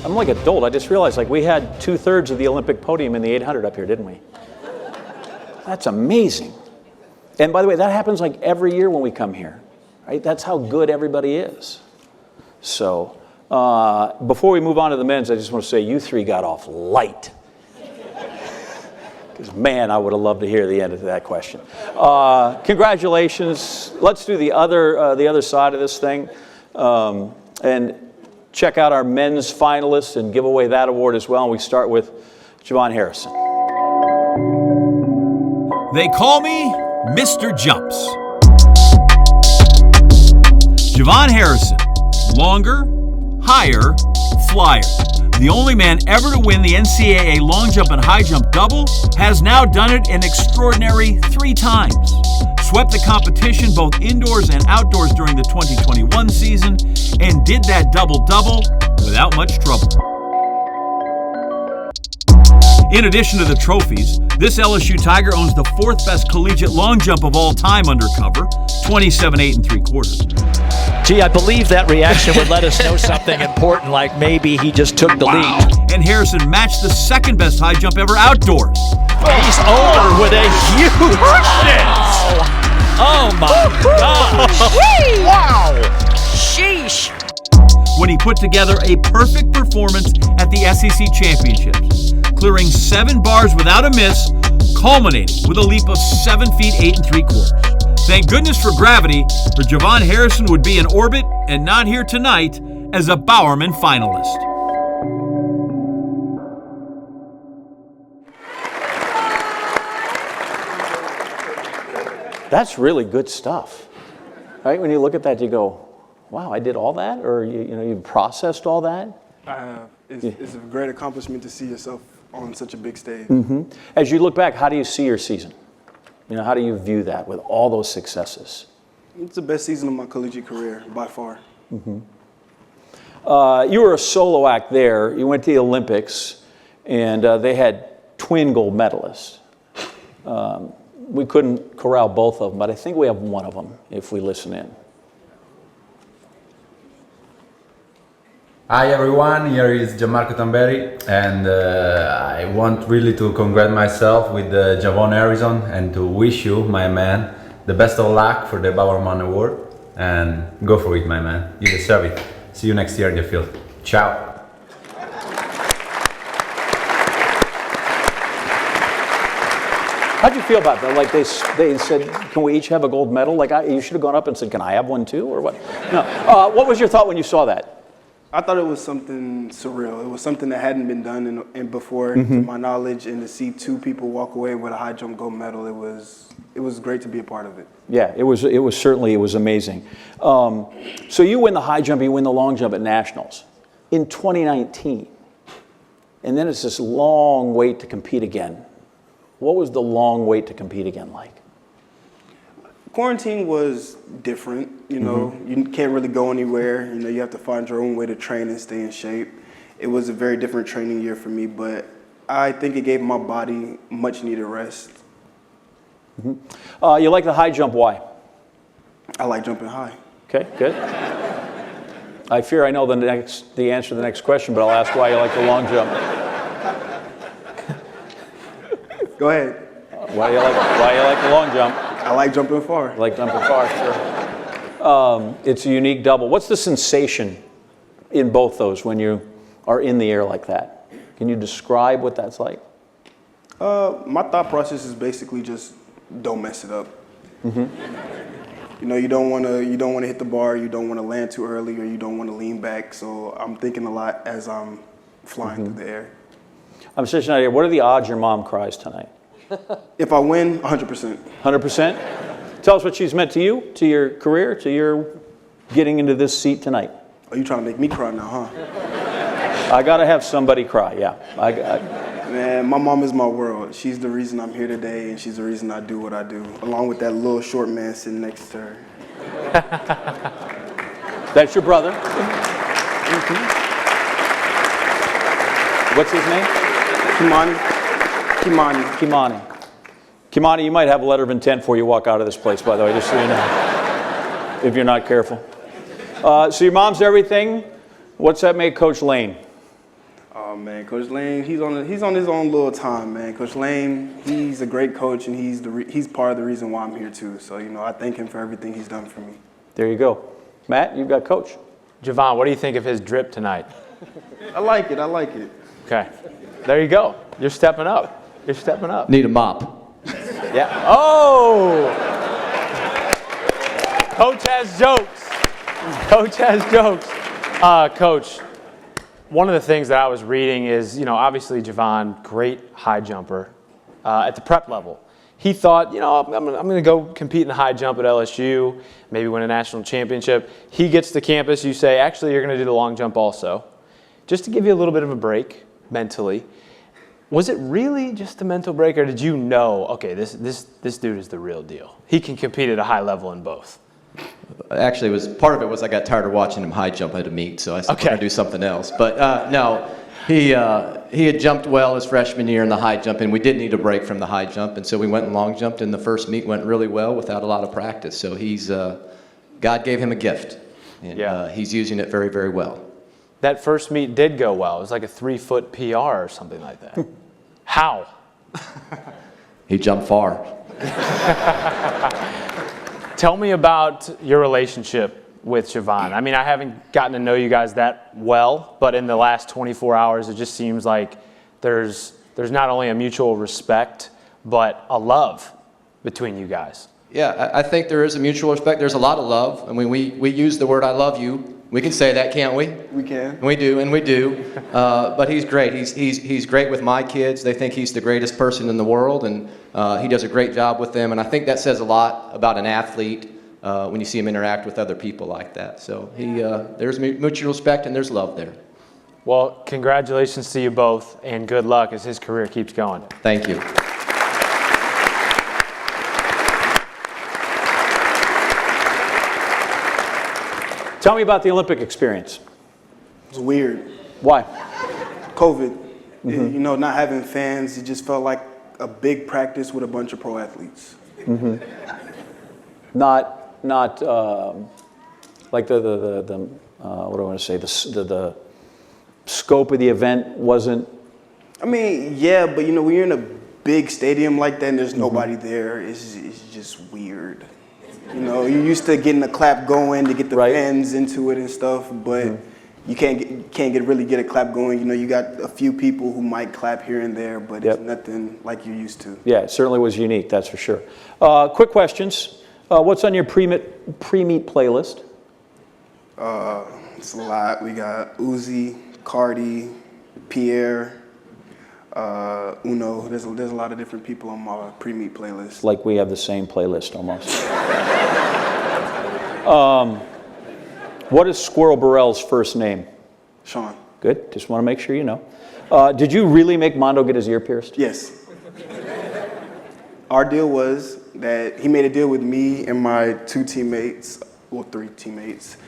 I'm like adult. I just realized we had 2/3 of the Olympic podium in the 800 up here, didn't we? That's amazing. And by the way, that happens every year when we come here, right? That's how good everybody is. So Before we move on to the men's, I just want to say you three got off light. Because, man, I would have loved to hear the end of that question. Congratulations. Let's do the other side of this thing and check out our men's finalists and give away that award as well. And we start with JuVaughn Harrison. They call me Mr. Jumps. JuVaughn Harrison, longer, higher, flyer. The only man ever to win the NCAA long jump and high jump double has now done it an extraordinary 3 times. Swept the competition both indoors and outdoors during the 2021 season and did that double-double without much trouble. In addition to the trophies, this LSU Tiger owns the 4th best collegiate long jump of all time under cover, 27 8 3/4. Gee, I believe that reaction would let us know something important, like maybe he just took the lead. And Harrison matched the 2nd best high jump ever outdoors. He's over with a huge distance. Oh my gosh. Wow. Sheesh. When he put together a perfect performance at the SEC Championships, clearing 7 bars without a miss, culminating with a leap of 7 feet 8 3/4. Thank goodness for gravity, or JuVaughn Harrison would be in orbit and not here tonight as a Bowerman finalist. That's really good stuff, right? When you look at that, you go, wow, I did all that? Or you processed all that? It's a great accomplishment to see yourself on such a big stage. Mm-hmm. As you look back, how do you see your season? How do you view that with all those successes? It's the best season of my collegiate career, by far. Mm-hmm. You were a solo act there. You went to the Olympics, and they had twin gold medalists. We couldn't corral both of them, but I think we have one of them if we listen in. Hi everyone, here is Gianmarco Tamberi, and I want really to congratulate myself with the JuVaughn Harrison and to wish you, my man, the best of luck for the Bowerman Award, and go for it, my man. You deserve it. See you next year in the field. Ciao. How'd you feel about that? Like they said, can we each have a gold medal? Like you should have gone up and said, can I have one too, or what? No. What was your thought when you saw that? I thought it was something surreal. It was something that hadn't been done in before, Mm-hmm. to my knowledge, and to see 2 people walk away with a high jump gold medal, it was great to be a part of it. Yeah, it was amazing. So you win the high jump, you win the long jump at nationals in 2019, and then it's this long wait to compete again. What was the long wait to compete again like? Quarantine was different, Mm-hmm. You can't really go anywhere, you have to find your own way to train and stay in shape. It was a very different training year for me, but I think it gave my body much needed rest. Mm-hmm. You like the high jump, why? I like jumping high. Okay, good. I fear I know the answer to the next question, but I'll ask why you like the long jump. Go ahead. Why you like the long jump? I like jumping far. I like jumping far, sure. It's a unique double. What's the sensation in both those when you are in the air like that? Can you describe what that's like? My thought process is basically just don't mess it up. Mm-hmm. You don't want to hit the bar, you don't want to land too early, or you don't want to lean back. So I'm thinking a lot as I'm flying through the air. I'm sitting out here. What are the odds your mom cries tonight? If I win, 100%. 100%? Tell us what she's meant to you, to your career, to your getting into this seat tonight. Are you trying to make me cry now, huh? I got to have somebody cry, yeah. Man, my mom is my world. She's the reason I'm here today, and she's the reason I do what I do, along with that little short man sitting next to her. That's your brother. Mm-hmm. What's his name? Kimani. Kimani, you might have a letter of intent before you walk out of this place, by the way, just so you know, if you're not careful. So your mom's everything. What's that make Coach Lane? Oh man, Coach Lane, he's on his own little time, man. Coach Lane, he's a great coach, and he's part of the reason why I'm here too. So I thank him for everything he's done for me. There you go, Matt. You've got Coach. JuVaughn, what do you think of his drip tonight? I like it. I like it. Okay. There you go. You're stepping up. You're stepping up. Need a mop. Yeah. Oh! Coach has jokes. Coach has jokes. Coach, one of the things that I was reading is, obviously JuVaughn, great high jumper at the prep level. He thought, I'm going to go compete in the high jump at LSU, maybe win a national championship. He gets to campus, you say, actually, you're going to do the long jump also. Just to give you a little bit of a break mentally. Was it really just a mental break, or did you know, okay, this dude is the real deal? He can compete at a high level in both. Actually, part of it was I got tired of watching him high jump at a meet, so I said, we're going to do something else. But no, he had jumped well his freshman year in the high jump, and we did need a break from the high jump, and so we went and long jumped, and the first meet went really well without a lot of practice. So God gave him a gift, and he's using it very, very well. That first meet did go well. It was like a 3-foot PR or something like that. How? He jumped far. Tell me about your relationship with JuVaughn. I mean, I haven't gotten to know you guys that well, but in the last 24 hours, it just seems like there's not only a mutual respect, but a love between you guys. Yeah, I think there is a mutual respect. There's a lot of love. I mean, we use the word "I love you." We can say that, can't we? We can. We do. But he's great. He's great with my kids. They think he's the greatest person in the world, and he does a great job with them. And I think that says a lot about an athlete when you see him interact with other people like that. So there's mutual respect and there's love there. Well, congratulations to you both, and good luck as his career keeps going. Thank you. Tell me about the Olympic experience. It was weird. Why? COVID. Not having fans, it just felt like a big practice with a bunch of pro athletes. Mm-hmm. Not like the what do I want to say? The scope of the event wasn't. I mean, yeah, but when you're in a big stadium like that and there's nobody there, it's just weird. You're used to getting the clap going to get the fans into it and stuff, but you can't really get a clap going. You got a few people who might clap here and there, but it's nothing like you're used to. Yeah, it certainly was unique, that's for sure. Quick questions. What's on your pre-meet playlist? It's a lot. We got Uzi, Cardi, Pierre, Uno. There's a lot of different people on my pre-meet playlist. Like we have the same playlist almost. What is Squirrel Burrell's first name? Sean. Good. Just want to make sure you know. Did you really make Mondo get his ear pierced? Yes. Our deal was that he made a deal with me and my 3 teammates.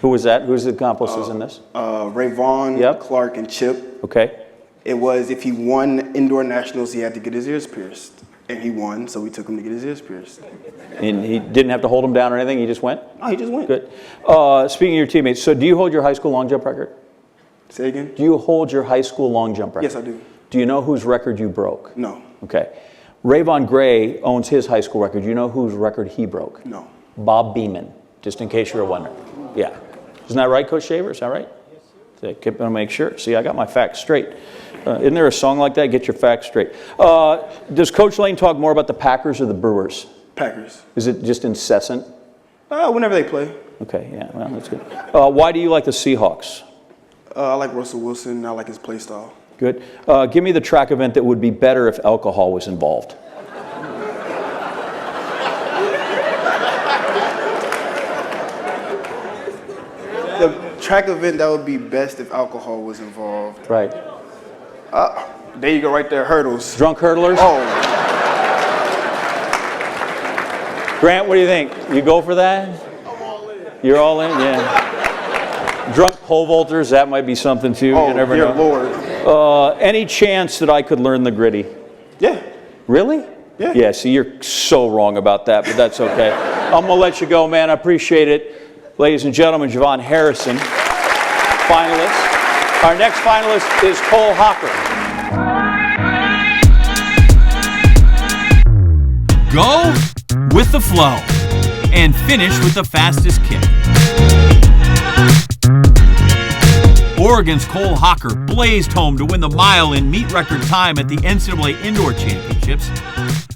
Who was that? Who's the accomplices in this? Ray Vaughn, Clark, and Chip. Okay. It was if he won indoor nationals, he had to get his ears pierced. And he won, so we took him to get his ears pierced. And he didn't have to hold him down or anything? He just went? No, he just went. Good. Speaking of your teammates, so do you hold your high school long jump record? Say again? Do you hold your high school long jump record? Yes, I do. Do you know whose record you broke? No. Okay. Rayvon Gray owns his high school record. Do you know whose record he broke? No. Bob Beeman, just in case you were wondering. Yeah. Isn't that right, Coach Shaver? Is that right? Yes. Keep on make sure. See, I got my facts straight. Isn't there a song like that? Get your facts straight. Does Coach Lane talk more about the Packers or the Brewers? Packers. Is it just incessant? Whenever they play. Okay, yeah, well, that's good. Why do you like the Seahawks? I like Russell Wilson. I like his play style. Good. Give me the track event that would be better if alcohol was involved. The track event that would be best if alcohol was involved. Right. There you go, right there, hurdles. Drunk hurdlers? Oh. Grant, what do you think? You go for that? I'm all in. You're all in? Yeah. Drunk pole vaulters, that might be something too. Oh, you never dear know. Lord. Any chance that I could learn the gritty? Yeah. Really? Yeah. Yeah, see, you're so wrong about that, but that's okay. I'm going to let you go, man. I appreciate it. Ladies and gentlemen, JuVaughn Harrison, finalist. Our next finalist is Cole Hocker. Go with the flow and finish with the fastest kick. Oregon's Cole Hocker blazed home to win the mile in meet record time at the NCAA Indoor Championships.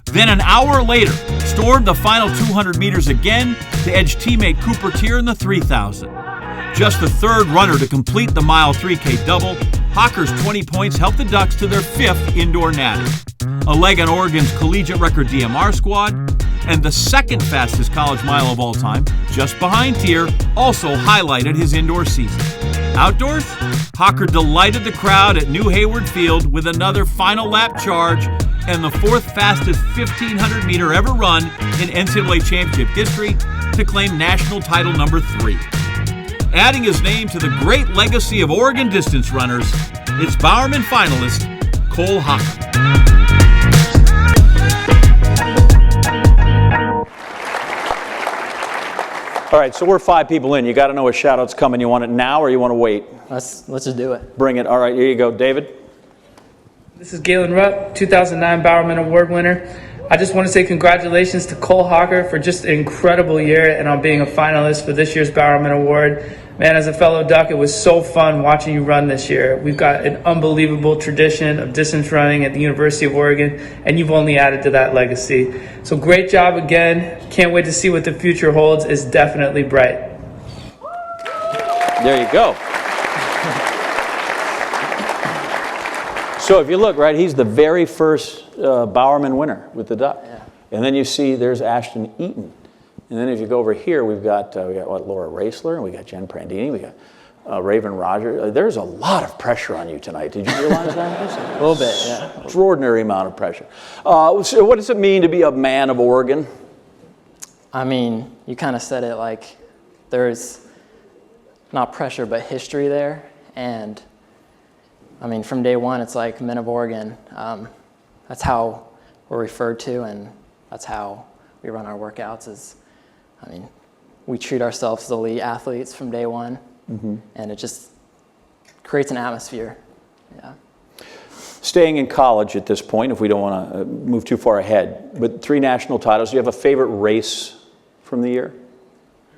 Then an hour later, stormed the final 200 meters again to edge teammate Cooper Tier in the 3,000. Just the third runner to complete the mile 3K double, Hocker's 20 points helped the Ducks to their 5th indoor natty. A leg on Oregon's collegiate record DMR squad, and the second fastest college mile of all time, just behind Tier, also highlighted his indoor season. Outdoors, Hocker delighted the crowd at New Hayward Field with another final lap charge and the 4th fastest 1,500 meter ever run in NCAA championship history to claim national title number 3. Adding his name to the great legacy of Oregon distance runners, it's Bowerman finalist Cole Hocker. All right, so we're 5 people in. You got to know a shout-out's coming. You want it now or you want to wait? Let's just do it. Bring it. All right, here you go. David? This is Galen Rupp, 2009 Bowerman Award winner. I just want to say congratulations to Cole Hocker for just an incredible year and on being a finalist for this year's Bowerman Award. Man, as a fellow Duck, it was so fun watching you run this year. We've got an unbelievable tradition of distance running at the University of Oregon, and you've only added to that legacy. So great job again. Can't wait to see what the future holds. It's definitely bright. There you go. So if you look, right, he's the very first Bowerman winner with the Duck. Yeah. And then you see there's Ashton Eaton. And then if you go over here, we've got Laura Raisler, and we got Jen Prandini, we got Raven Rogers. There's a lot of pressure on you tonight. Did you realize that? A little bit, yeah. Extraordinary amount of pressure. So what does it mean to be a man of Oregon? I mean, you kind of said it, like there's not pressure but history there. And I mean, from day one, it's like men of Oregon. That's how we're referred to, and that's how we run our workouts. We treat ourselves as elite athletes from day one, and it just creates an atmosphere. Yeah. Staying in college at this point, if we don't want to move too far ahead, but 3 national titles. Do you have a favorite race from the year?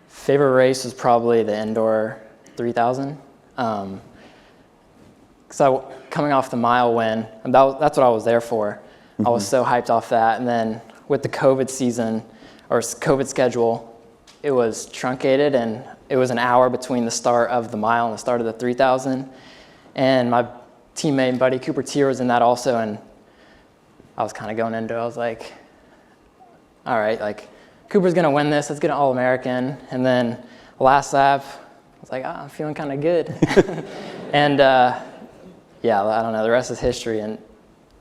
Favorite race is probably the indoor 3,000. So coming off the mile win, and that's what I was there for. I was so hyped off that, and then with the COVID season or COVID schedule, it was truncated, and it was an hour between the start of the mile and the start of the 3,000. And my teammate and buddy Cooper Tier was in that also, and I was kind of going into it. I was like, all right, like Cooper's gonna win this. Let's get an All-American. And then last lap, I was like, I'm feeling kind of good. And yeah, I don't know. The rest is history, and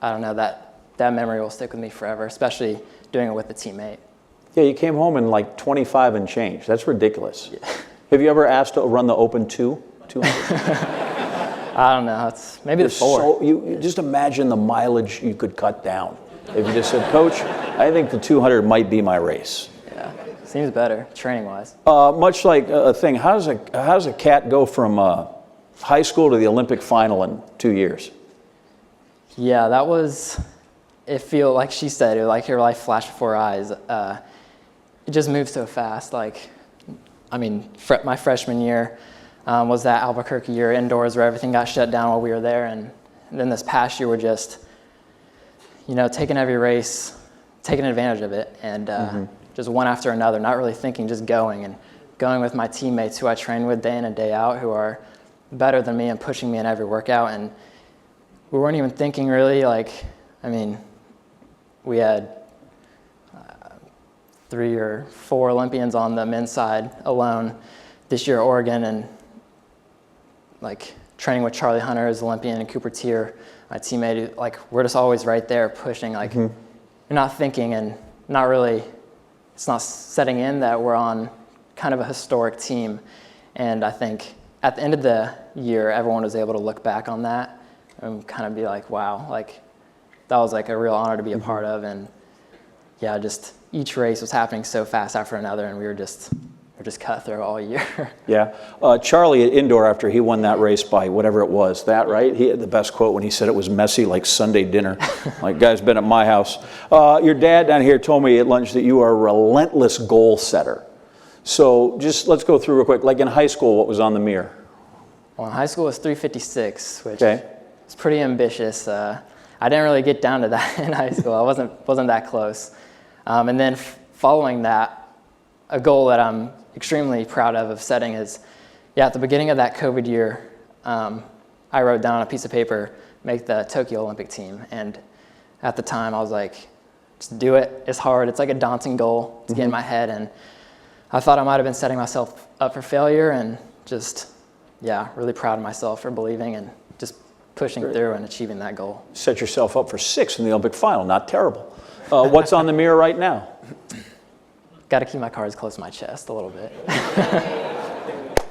I don't know, that memory will stick with me forever, especially doing it with a teammate. Yeah, you came home in like 25 and change. That's ridiculous. Yeah. Have you ever asked to run the Open 200? I don't know. It's maybe the 4. You just imagine the mileage you could cut down. If you just said, Coach, I think the 200 might be my race. Yeah, seems better, training-wise. Much like a thing, how does a cat go from high school to the Olympic final in 2 years? Yeah, that was, it feel like she said, it like her life flashed before her eyes. It just moved so fast. Like, I mean, my freshman year was that Albuquerque year indoors where everything got shut down while we were there. And then this past year, we're just, taking every race, taking advantage of it, and just one after another, not really thinking, just going with my teammates who I train with day in and day out, who are better than me and pushing me in every workout. And we weren't even thinking really, we had 3 or 4 Olympians on the men's side alone this year at Oregon, and training with Charlie Hunter as Olympian and Cooper Tier, my teammate, we're just always right there pushing, you're not thinking, and not really, it's not setting in that we're on kind of a historic team. And I think at the end of the year, everyone was able to look back on that and kind of be like, wow, that was a real honor to be a part of. And yeah, just each race was happening so fast after another, and we were just cutthroat all year. Yeah. Charlie at indoor, after he won that race by whatever it was, right? He had the best quote when he said it was messy like Sunday dinner. Guy's been at my house. Your dad down here told me at lunch that you are a relentless goal setter. So just let's go through real quick. Like in high school, what was on the mirror? Well, in high school it was 356, which is pretty ambitious. I didn't really get down to that in high school. I wasn't that close. And then following that, a goal that I'm extremely proud of setting is, at the beginning of that COVID year, I wrote down on a piece of paper, make the Tokyo Olympic team. And at the time, I was like, just do it. It's hard. It's like a daunting goal to get in my head. And I thought I might have been setting myself up for failure, and just, really proud of myself for believing and just pushing through and achieving that goal. Set yourself up for 6th in the Olympic final. Not terrible. What's on the mirror right now? Got to keep my cards close to my chest a little bit.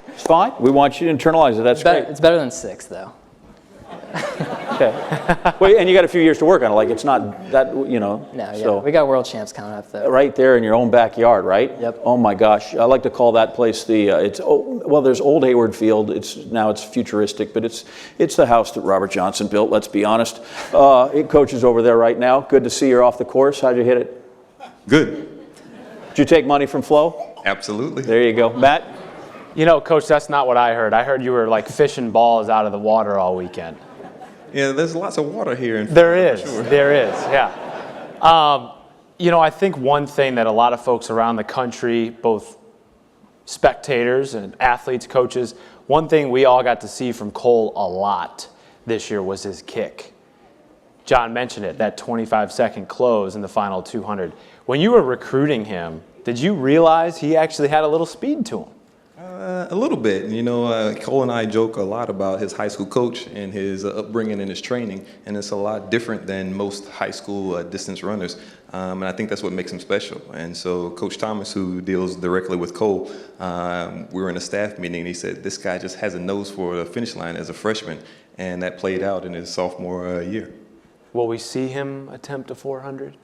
It's fine. We want you to internalize it. That's great. It's better than 6, though. Okay. Well, and you got a few years to work on it. Like, it's not that, No, So we got world champs coming up, though. Right there in your own backyard, right? Yep. Oh my gosh, I like to call that place there's old Hayward Field. It's futuristic, but it's the house that Robert Johnson built. Let's be honest. It coaches over there right now. Good to see you're off the course. How'd you hit it? Good. Did you take money from Flo? Absolutely. There you go, Matt. Coach, that's not what I heard. I heard you were like fishing balls out of the water all weekend. Yeah, there's lots of water here. There is, yeah. I think one thing that a lot of folks around the country, both spectators and athletes, coaches, one thing we all got to see from Cole a lot this year was his kick. John mentioned it, that 25-second close in the final 200. When you were recruiting him, did you realize he actually had a little speed to him? A little bit. Cole and I joke a lot about his high school coach and his upbringing and his training, and it's a lot different than most high school distance runners. And I think that's what makes him special. And so Coach Thomas, who deals directly with Cole, we were in a staff meeting, and he said, this guy just has a nose for the finish line as a freshman, and that played out in his sophomore year. Will we see him attempt a 400?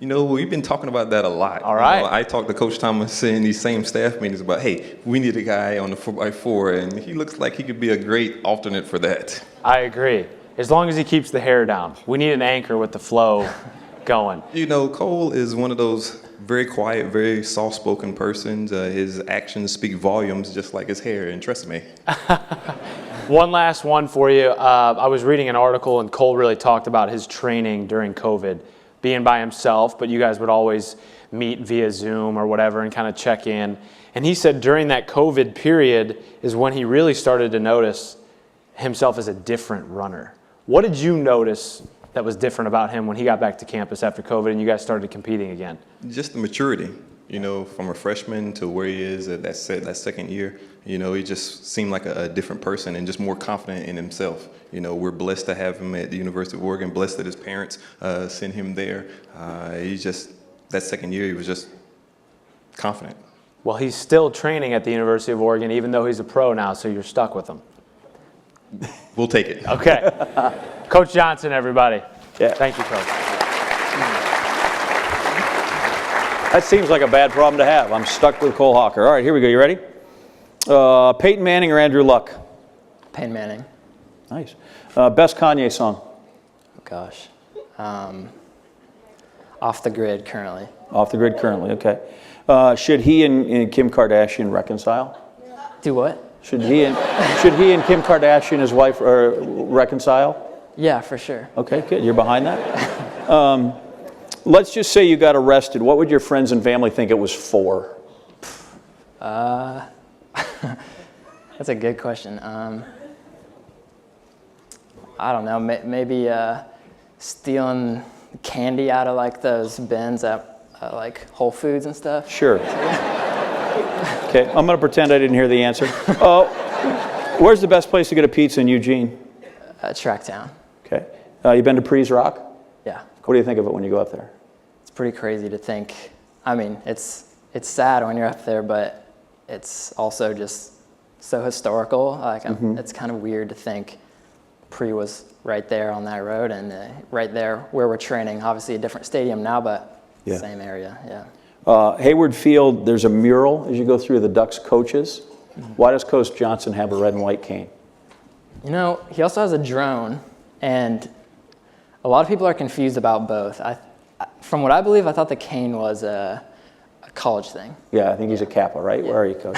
We've been talking about that a lot. All right. I talked to Coach Thomas in these same staff meetings about, hey, we need a guy on the 4x4, and he looks like he could be a great alternate for that. I agree. As long as he keeps the hair down. We need an anchor with the flow going. Cole is one of those very quiet, very soft-spoken persons. His actions speak volumes just like his hair, and trust me. One last one for you. I was reading an article, and Cole really talked about his training during COVID, being by himself, but you guys would always meet via Zoom or whatever and kind of check in. And he said during that COVID period is when he really started to notice himself as a different runner. What did you notice that was different about him when he got back to campus after COVID and you guys started competing again? Just the maturity, from a freshman to where he is at that second year. He just seemed like a different person and just more confident in himself. We're blessed to have him at the University of Oregon, blessed that his parents sent him there. That second year, he was just confident. Well, he's still training at the University of Oregon, even though he's a pro now, so you're stuck with him. We'll take it. Okay. Coach Johnson, everybody. Yeah. Thank you, Coach. That seems like a bad problem to have. I'm stuck with Cole Hocker. All right, here we go. You ready? Peyton Manning or Andrew Luck? Peyton Manning. Nice. Best Kanye song? Oh, gosh. Off the Grid currently. Off the Grid currently, okay. Should he and Kim Kardashian reconcile? Do what? Should he and Kim Kardashian, his wife, reconcile? Yeah, for sure. Okay, good. You're behind that? Let's just say you got arrested. What would your friends and family think it was for? That's a good question. I don't know. Maybe stealing candy out of like those bins at like Whole Foods and stuff. Sure. Okay, I'm going to pretend I didn't hear the answer. Where's the best place to get a pizza in Eugene? Tracktown. Okay. You been to Pre's Rock? Yeah. What do you think of it when you go up there? It's pretty crazy to think. I mean, it's sad when you're up there, but it's also just so historical. Like, it's kind of weird to think Pre was right there on that road and right there where we're training. Obviously a different stadium now, but same area, yeah. Hayward Field, there's a mural as you go through the Ducks coaches. Why does Coach Johnson have a red and white cane? He also has a drone, and a lot of people are confused about both. From what I believe, I thought the cane was a college thing. Yeah, I think he's a Kappa, right? Where are you, Coach?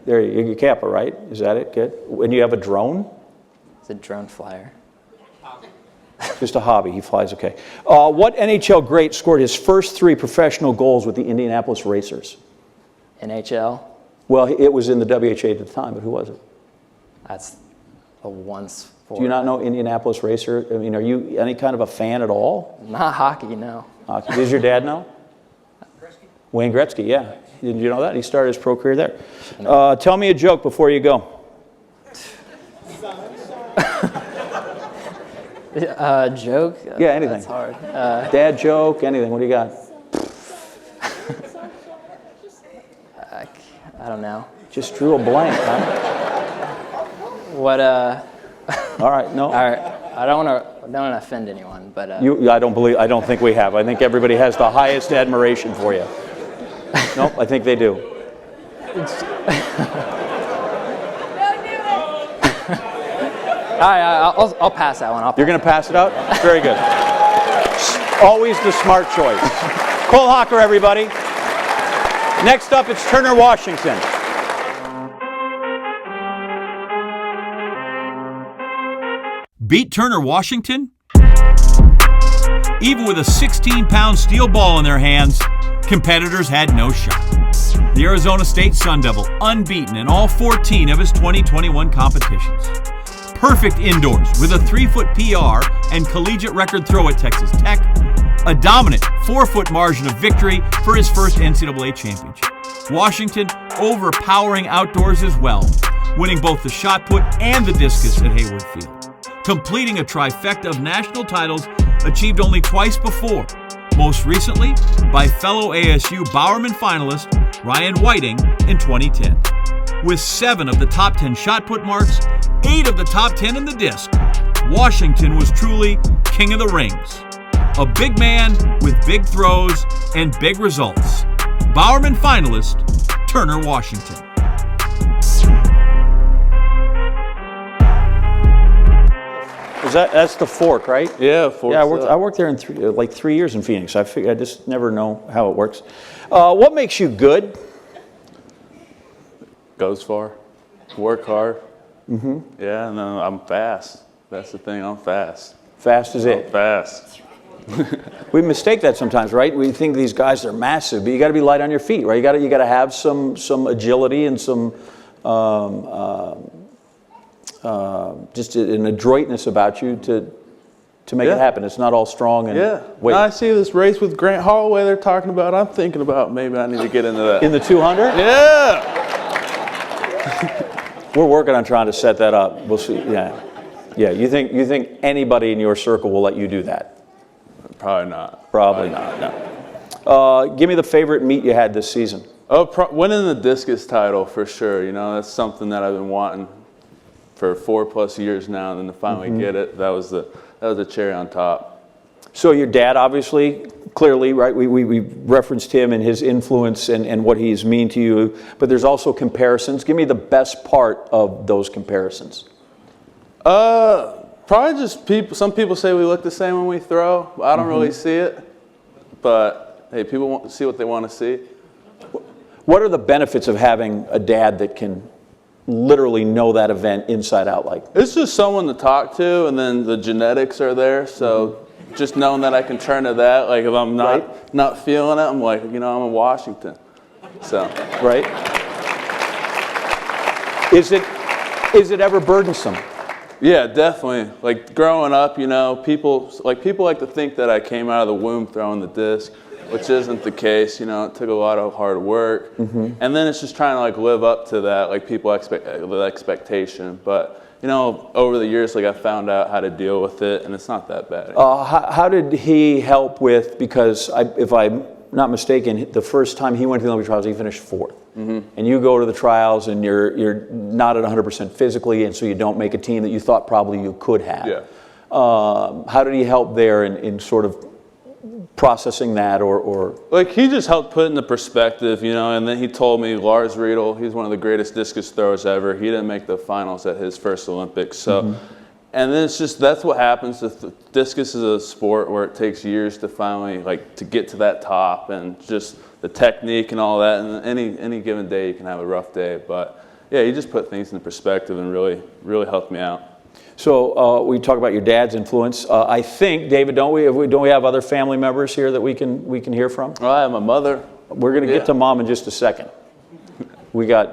There you Kappa, right? Is that it? Good. And you have a drone? It's a drone flyer. Just a hobby. He flies, okay. What NHL great scored his first 3 professional goals with the Indianapolis Racers? NHL? Well, it was in the WHA at the time, but who was it? That's a once. Do you not know Indianapolis Racer? I mean, are you any kind of a fan at all? Not hockey, no. Hockey. Does your dad know? Wayne Gretzky, yeah. Did you know that? He started his pro career there. Tell me a joke before you go. Joke? Yeah, anything. That's hard. Dad joke, anything. What do you got? I don't know. Just drew a blank, huh? What, All right, no. All right. I don't want to offend anyone, but... I don't think we have. I think everybody has the highest admiration for you. Nope, I think they do. All right, I'll pass that one. You're going to pass it out? Very good. Always the smart choice. Cole Hocker, everybody. Next up, it's Turner Washington. Beat Turner Washington? Even with a 16-pound steel ball in their hands, competitors had no shot. The Arizona State Sun Devil, unbeaten in all 14 of his 2021 competitions. Perfect indoors with a 3-foot PR and collegiate record throw at Texas Tech. A dominant 4-foot margin of victory for his first NCAA championship. Washington overpowering outdoors as well, winning both the shot put and the discus at Hayward Field. Completing a trifecta of national titles achieved only twice before, most recently by fellow ASU Bowerman finalist Ryan Whiting in 2010. With 7 of the top 10 shot put marks, 8 of the top 10 in the disc, Washington was truly king of the rings. A big man with big throws and big results. Bowerman finalist, Turner Washington. That's the Fork, right? Yeah, Fork. Yeah, I worked there in 3 years in Phoenix. I just never know how it works. What makes you good? Goes far, work hard. Mm-hmm. Yeah, no, I'm fast. That's the thing, I'm fast. Fast is it? Fast. We mistake that sometimes, right? We think these guys are massive, but you got to be light on your feet, right? You got to have some agility and some just an adroitness about you to make it happen. It's not all strong and weight. Now I see this race with Grant Holloway they're talking about. I'm thinking about maybe I need to get into that. In the 200? Yeah. We're working on trying to set that up. We'll see. Yeah. You think anybody in your circle will let you do that? Probably not. Probably not. No. Give me the favorite meet you had this season. Winning the discus title for sure. You know, that's something that I've been wanting for 4+ years now, and then to finally get it, that was the cherry on top. So your dad, obviously, clearly, right? We referenced him and his influence and what he's mean to you, but there's also comparisons. Give me the best part of those comparisons. Probably just people. Some people say we look the same when we throw. I don't really see it, but hey, people want to see what they want to see. What are the benefits of having a dad that can literally know that event inside out? Like, it's just someone to talk to, and then the genetics are there. So just knowing that I can turn to that. Like if I'm not feeling it, I'm like, I'm in Washington. So right. Is it ever burdensome? Yeah, definitely. Like growing up, people like to think that I came out of the womb throwing the disc, which isn't the case. It took a lot of hard work, and then it's just trying to live up to that, the expectation. But over the years, I found out how to deal with it, and it's not that bad. How did he help with? Because if I'm not mistaken, the first time he went to the Olympic trials, he finished 4th. And you go to the trials, and you're not at 100% physically, and so you don't make a team that you thought probably you could have. Yeah. How did he help there in sort of processing that, or he just helped put into perspective, and then he told me Lars Riedel, he's one of the greatest discus throwers ever. He didn't make the finals at his first Olympics. So, and then it's just, that's what happens. Discus is a sport where it takes years to finally, to get to that top, and just the technique and all that. And any given day you can have a rough day, but yeah, he just put things in perspective and really helped me out. So we talk about your dad's influence. I think, David, don't we have other family members here that we can hear from? Well, I have my mother. We're going to get to Mom in just a second. We have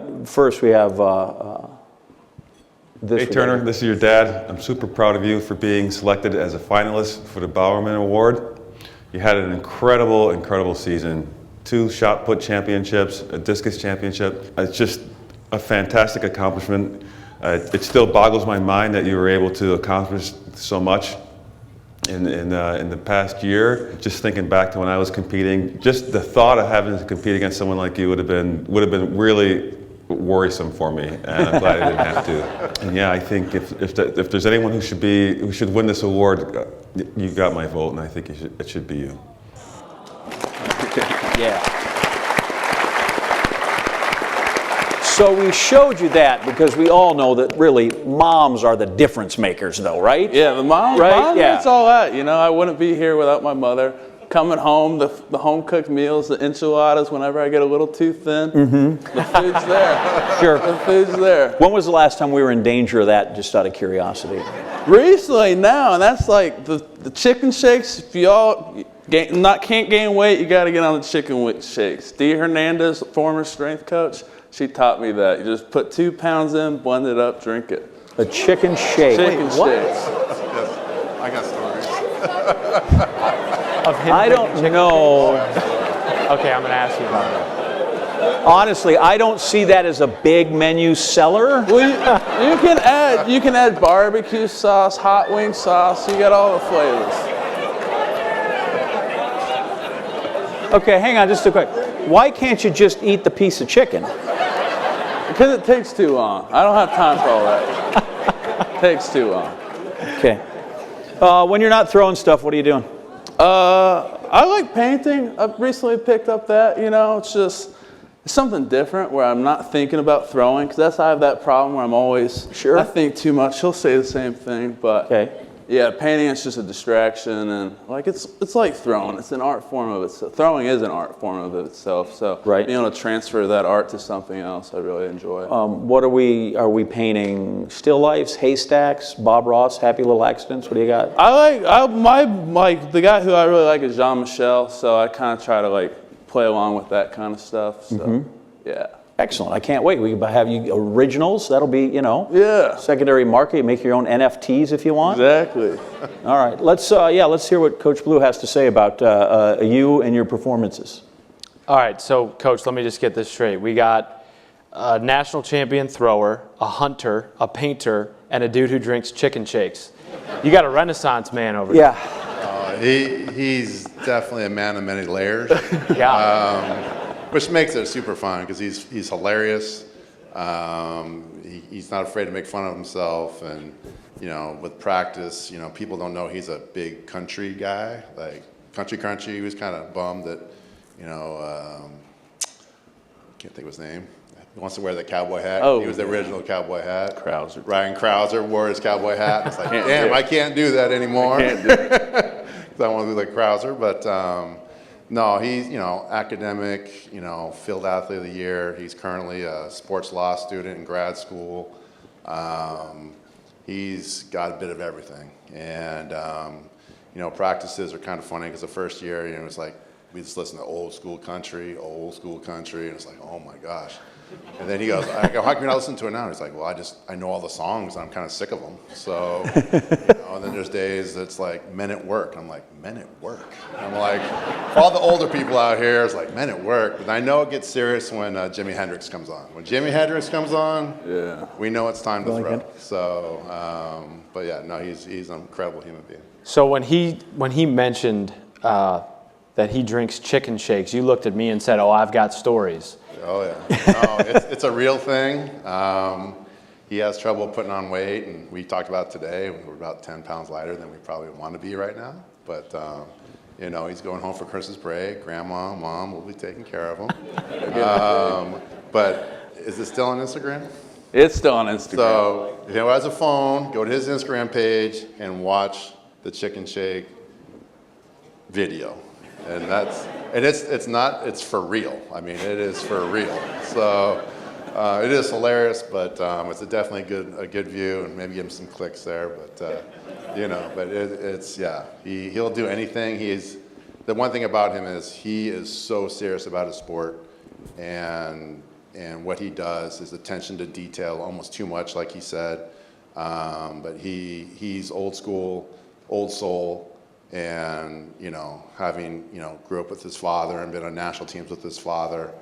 this. Hey Turner, this is your dad. I'm super proud of you for being selected as a finalist for the Bowerman Award. You had an incredible season. 2 shot put championships, a discus championship. It's just a fantastic accomplishment. It still boggles my mind that you were able to accomplish so much in the past year. Just thinking back to when I was competing, just the thought of having to compete against someone like you would have been really worrisome for me, and I'm glad I didn't have to. And yeah, I think if there's anyone who should win this award, you got my vote, and I think it should be you. Yeah. So we showed you that because we all know that really moms are the difference makers, though, right? Yeah, the mom, right? Mom makes all that. You know, I wouldn't be here without my mother. Coming home, the home-cooked meals, the enchiladas, whenever I get a little too thin, the food's there. Sure. The food's there. When was the last time we were in danger of that, just out of curiosity? Recently now, and that's like the chicken shakes. If y'all can't gain weight, you got to get on the chicken shakes. Dee Hernandez, former strength coach, she taught me that. You just put 2 pounds in, blend it up, drink it. A chicken shake. Chicken Wait, what? shakes. I got stories. I don't know. Okay, I'm going to ask you about that. Honestly, I don't see that as a big menu seller. Well, you can add barbecue sauce, hot wing sauce. You got all the flavors. Okay, hang on just a quick. Why can't you just eat the piece of chicken? Because it takes too long. I don't have time for all that. It takes too long. Okay. When you're not throwing stuff, what are you doing? I like painting. I've recently picked up that, it's something different where I'm not thinking about throwing, because I have that problem where I'm always, I think too much. He'll say the same thing, but yeah, painting is just a distraction, and it's like throwing. It's an art form of itself. Throwing is an art form of itself, so being able to transfer that art to something else, I really enjoy. What are we painting? Still lifes, haystacks, Bob Ross, happy little accidents? What do you got? The guy who I really like is Jean-Michel, so I kind of try to play along with that kind of stuff. So yeah. Excellent. I can't wait. We can have you originals. That'll be, secondary market. Make your own NFTs if you want. Exactly. All right. Let's hear what Coach Blue has to say about you and your performances. All right. So, Coach, let me just get this straight. We got a national champion thrower, a hunter, a painter, and a dude who drinks chicken shakes. You got a Renaissance man over there. Yeah. He's definitely a man of many layers. Yeah. Which makes it super fun because he's hilarious. He's not afraid to make fun of himself, and with practice, people don't know he's a big country guy, like country. He was kind of bummed that, can't think of his name. He wants to wear the cowboy hat. Oh, he was the original cowboy hat. Krauser. Ryan Krauser wore his cowboy hat. It's like, damn, I can't do that anymore. I can't do it. Because I want to be like Krauser, but. No, he's, academic, field athlete of the year. He's currently a sports law student in grad school. He's got a bit of everything. And, practices are kind of funny because the first year, it was like, we just listened to old school country, and it's like, oh my gosh. And then he goes, I go, how can you not listen to it now? He's like, well, I know all the songs, and I'm kind of sick of them. So, and then there's days that's like men at work. I'm like, men at work? And I'm like, for all the older people out here, it's like men at work. But I know it gets serious when Jimi Hendrix comes on. When Jimi Hendrix comes on, we know it's time to throw. So, but yeah, no, he's an incredible human being. So when he mentioned that he drinks chicken shakes, you looked at me and said, "Oh, I've got stories." Oh yeah, no, it's a real thing. He has trouble putting on weight, and we talked about it today. We're about 10 pounds lighter than we probably want to be right now. But he's going home for Christmas break. Grandma, Mom will be taking care of him. But is it still on Instagram? It's still on Instagram. So if he has a phone, go to his Instagram page and watch the chicken shake video. And it's for real. I mean, it is for real. So It is hilarious, but it's definitely a good view, and maybe give him some clicks there. But but it's he'll do anything. The one thing about him is he is so serious about his sport, and what he does, his attention to detail, almost too much, like he said. But he's old school, old soul, and having grew up with his father and been on national teams with his father.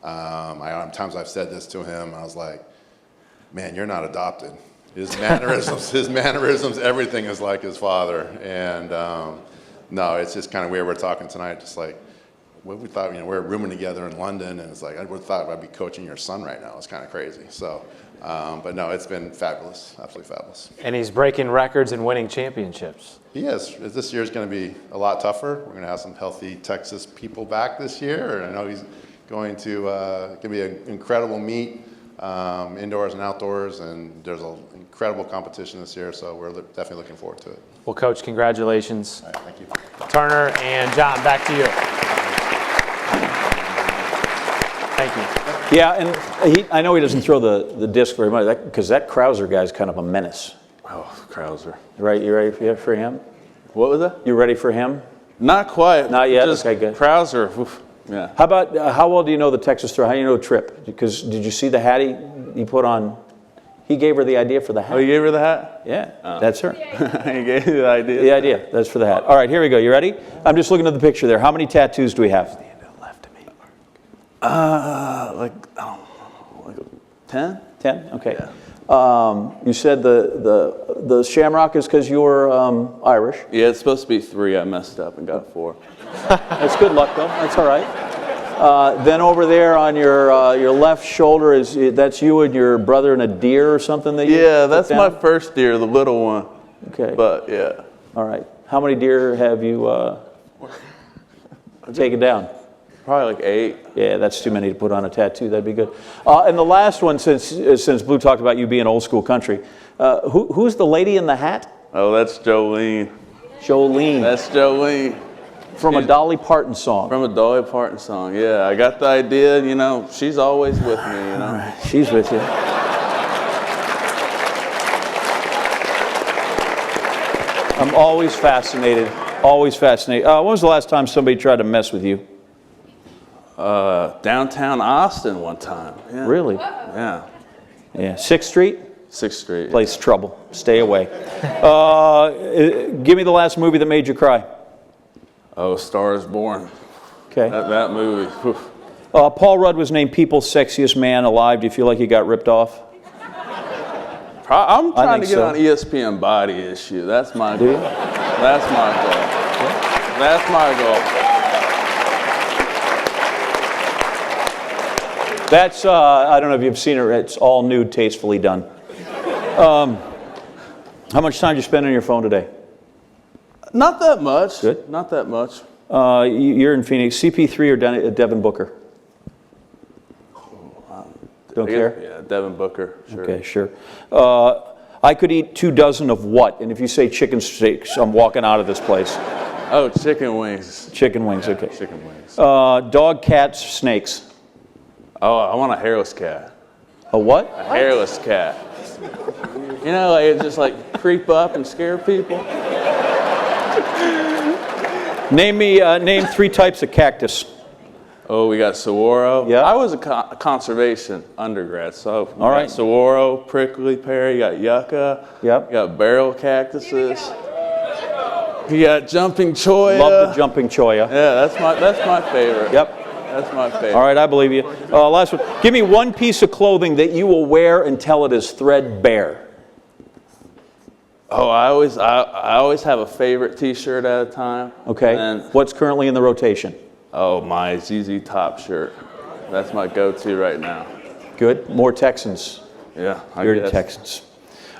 Times I've said this to him, I was like, man, you're not adopted. His mannerisms, everything is like his father. And no, it's just kind of weird. We're talking tonight, just like, what we thought, we're rooming together in London, and it's like, I would have thought I'd be coaching your son right now. It's kind of crazy. So, but no, it's been fabulous, absolutely fabulous. And he's breaking records and winning championships. He is. This year's going to be a lot tougher. We're going to have some healthy Texas people back this year, and I know he's going to be an incredible meet, indoors and outdoors, and there's an incredible competition this year, so we're definitely looking forward to it. Well, Coach, congratulations. All right, thank you. Turner and John, back to you. Thank you. Yeah, and I know he doesn't throw the disc very much, because that Krauser guy's kind of a menace. Oh, Krauser. Right, you ready for him? What was that? You ready for him? Not quite. Not yet? Just okay, good. Krauser. Oof. Yeah. How about, how well do you know the Texas throw? How do you know Tripp? Because did you see the hat he put on? He gave her the idea for the hat. Oh, you gave her the hat? Yeah, that's her. He gave you the idea? The idea, that's for the hat. All right, here we go. You ready? I'm just looking at the picture there. How many tattoos do we have? Like 10? 10? Okay. Yeah. You said the shamrock is because you were Irish. Yeah, it's supposed to be 3. I messed up and got 4. That's good luck, though. That's all right. Then over there on your left shoulder that's you and your brother and a deer or something that you that's my first deer, the little one. Okay. But yeah. All right. How many deer have you taken down? Probably like 8. Yeah, that's too many to put on a tattoo. That'd be good. And the last one, since Blue talked about you being old school country, who's the lady in the hat? Oh, that's Jolene. Jolene. That's Jolene. From a Dolly Parton song. From a Dolly Parton song, yeah. I got the idea, she's always with me, All right, she's with you. I'm always fascinated, always fascinated. When was the last time somebody tried to mess with you? Downtown Austin one time. Yeah. Really? Yeah. Yeah, 6th Street? 6th Street. Place trouble. Stay away. Give me the last movie that made you cry. Oh, Star is Born. Okay. That movie. Paul Rudd was named People's Sexiest Man Alive. Do you feel like you got ripped off? I'm trying to get on ESPN Body Issue. That's my goal. That's my goal. That's my goal. That's, I don't know if you've seen it, it's all nude, tastefully done. How much time did you spend on your phone today? Not that much. Good. Not that much. You're in Phoenix. CP3 or Devin Booker? Don't care? Yeah, Devin Booker. Sure. Okay, sure. I could eat 24 of what? And if you say chicken steaks, I'm walking out of this place. Oh, chicken wings. Chicken wings, okay. Chicken wings. Dog, cats, snakes. Oh, I want a hairless cat. A what? A hairless cat. Like it just like creep up and scare people. Name 3 types of cactus. Oh, we got saguaro. Yeah. I was a conservation undergrad, so we all right. Got saguaro, prickly pear. You got yucca. Yep. You got barrel cactuses. You got jumping cholla. Love the jumping cholla. Yeah, that's my favorite. Yep. That's my favorite. All right, I believe you. Last one. Give me one piece of clothing that you will wear until it is threadbare. Oh, I always have a favorite T-shirt at a time. Okay. And what's currently in the rotation? Oh, my ZZ Top shirt. That's my go-to right now. Good. More Texans. Yeah, You're the Texans.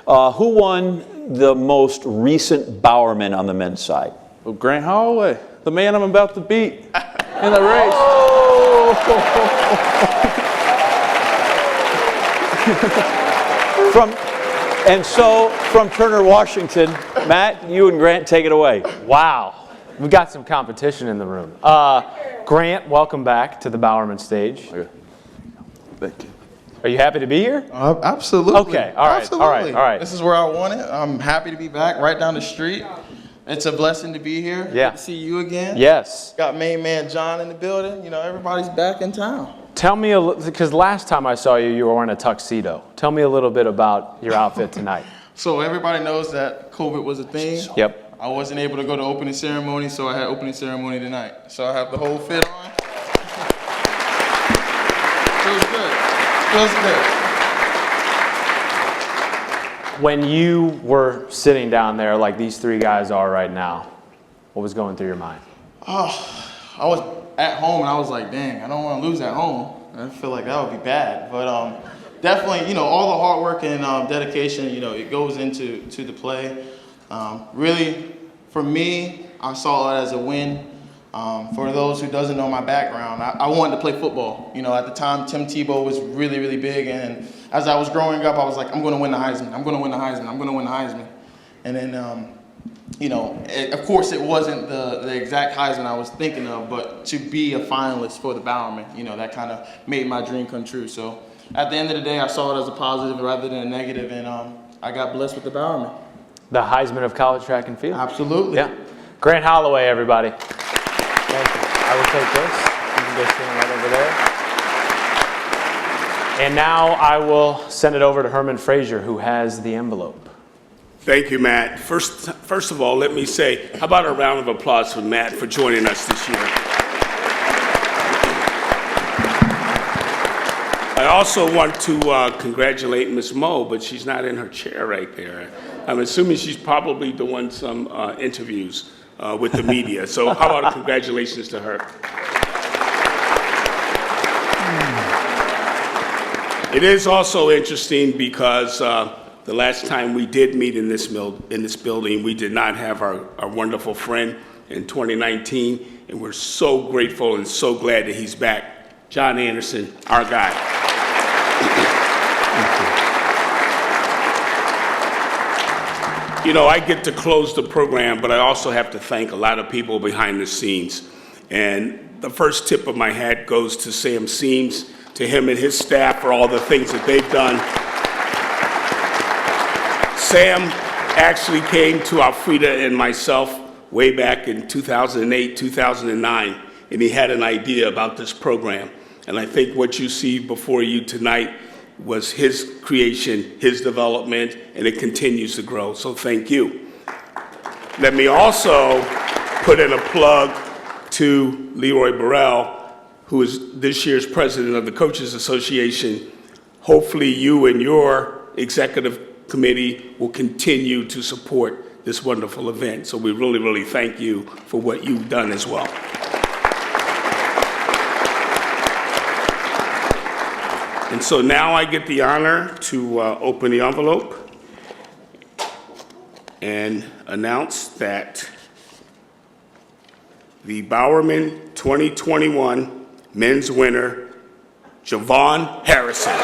Who won the most recent Bowerman on the men's side? Well, Grant Holloway, the man I'm about to beat in the race. From Turner, Washington, Matt, you and Grant take it away. Wow. We've got some competition in the room. Grant, welcome back to the Bowerman stage. Okay. Thank you. Are you happy to be here? Absolutely. Okay, all right, Absolutely. all right. This is where I want it. I'm happy to be back right down the street. It's a blessing to be here. Yeah. Good to see you again. Yes. Got main man John in the building. You know, everybody's back in town. Tell me a little, because last time I saw you, you were wearing a tuxedo. Tell me a little bit about your outfit tonight. So everybody knows that COVID was a thing. Yep. I wasn't able to go to opening ceremony, so I had opening ceremony tonight. So I have the whole fit on. Feels good. Feels good. When you were sitting down there like these three guys are right now, what was going through your mind? Oh, I was at home and I was like, dang, I don't want to lose at home. I feel like that would be bad. But definitely, you know, all the hard work and dedication, you know, it goes into the play. Really, for me, I saw it as a win. For those who doesn't know my background, I wanted to play football. You know, at the time, Tim Tebow was really, really big. And as I was growing up, I was like, I'm going to win the Heisman. I'm going to win the Heisman. I'm going to win the Heisman. And then, you know, of course, it wasn't the exact Heisman I was thinking of, but to be a finalist for the Bowerman, you know, that kind of made my dream come true. So at the end of the day, I saw it as a positive rather than a negative, and I got blessed with the Bowerman. The Heisman of college track and field. Absolutely. Yeah. Grant Holloway, everybody. Thank you. I will take this. You can go stand right over there. And now I will send it over to Herman Frazier, who has the envelope. Thank you, Matt. First of all, let me say, how about a round of applause for Matt for joining us this year? I also want to congratulate Ms. Mo, but she's not in her chair right there. I'm assuming she's probably doing some interviews with the media. So how about a congratulations to her? It is also interesting because the last time we did meet in this building, we did not have our wonderful friend in 2019, and we're so grateful and so glad that he's back. John Anderson, our guy. You know, I get to close the program, but I also have to thank a lot of people behind the scenes. And the first tip of my hat goes to Sam Seams, to him and his staff for all the things that they've done. Sam actually came to Alfreda and myself way back in 2008, 2009, and he had an idea about this program. And I think what you see before you tonight was his creation, his development, and it continues to grow. So thank you. Let me also put in a plug to Leroy Burrell, who is this year's president of the Coaches Association. Hopefully you and your executive committee will continue to support this wonderful event. So we really, really thank you for what you've done as well. And so now I get the honor to open the envelope and announce that the Bowerman 2021 men's winner, JuVaughn Harrison.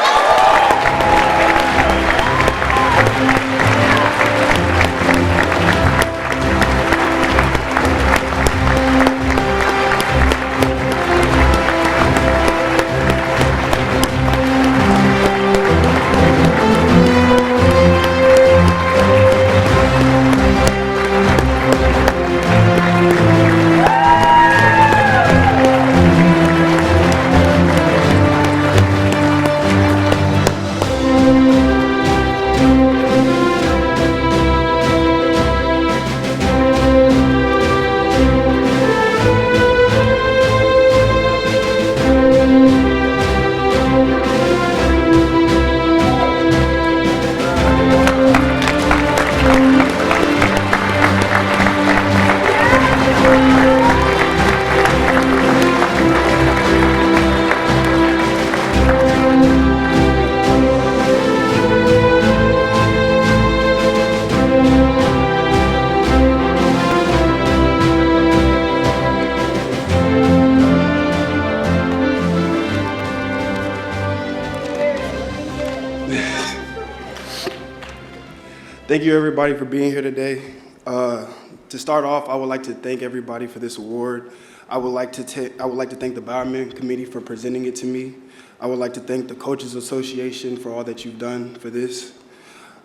Thank you, everybody, for being here today. To start off, I would like to thank everybody for this award. I would like to thank the Bowerman Committee for presenting it to me. I would like to thank the Coaches Association for all that you've done for this.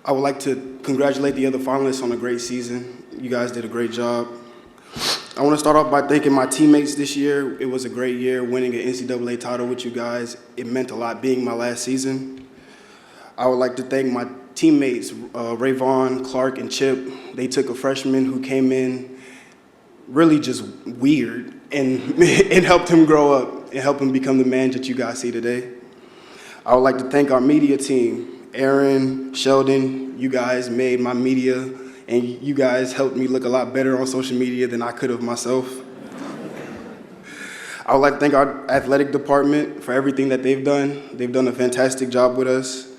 I would like to congratulate the other finalists on a great season. You guys did a great job. I want to start off by thanking my teammates this year. It was a great year winning an NCAA title with you guys. It meant a lot being my last season. I would like to thank my teammates, Rayvon, Clark, and Chip. They took a freshman who came in really just weird and helped him grow up and helped him become the man that you guys see today. I would like to thank our media team, Aaron, Sheldon. You guys made my media, and you guys helped me look a lot better on social media than I could have myself. I would like to thank our athletic department for everything that they've done. They've done a fantastic job with us.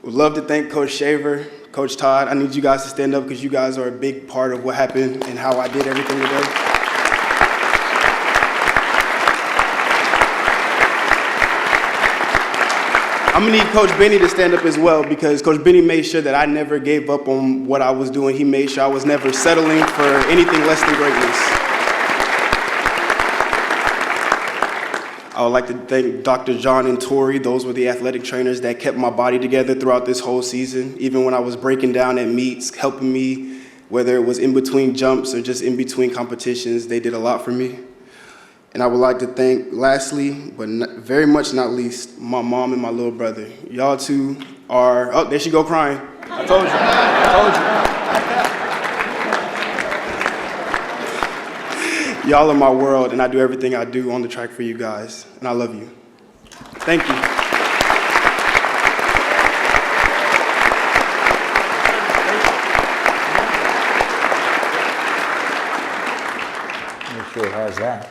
Would love to thank Coach Shaver, Coach Todd. I need you guys to stand up because you guys are a big part of what happened and how I did everything today. I'm gonna need Coach Benny to stand up as well because Coach Benny made sure that I never gave up on what I was doing. He made sure I was never settling for anything less than greatness. I would like to thank Dr. John and Tori. Those were the athletic trainers that kept my body together throughout this whole season. Even when I was breaking down at meets, helping me, whether it was in between jumps or just in between competitions, they did a lot for me. And I would like to thank, lastly, but very much not least, my mom and my little brother. Y'all two are, oh, there she go crying. I told you, Y'all are my world, and I do everything I do on the track for you guys, and I love you. Thank you. Make sure it has that.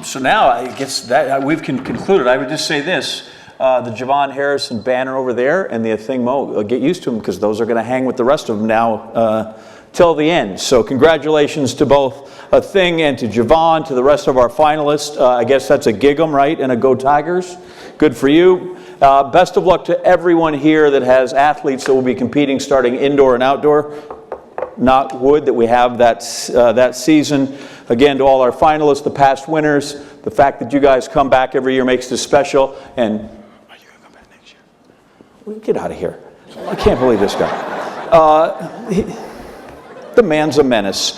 So now I guess that we've concluded. I would just say this. The JuVaughn Harrison banner over there and the Athing Mu, get used to them because those are going to hang with the rest of them now till the end. So congratulations to both Athing and to JuVaughn, to the rest of our finalists. I guess that's a gig 'em, right? And a Go Tigers. Good for you. Best of luck to everyone here that has athletes that will be competing starting indoor and outdoor. Knock wood that we have that season. Again, to all our finalists, the past winners, the fact that you guys come back every year makes this special. And are you going to come back next year? Well, get out of here. I can't believe this guy. The man's a menace.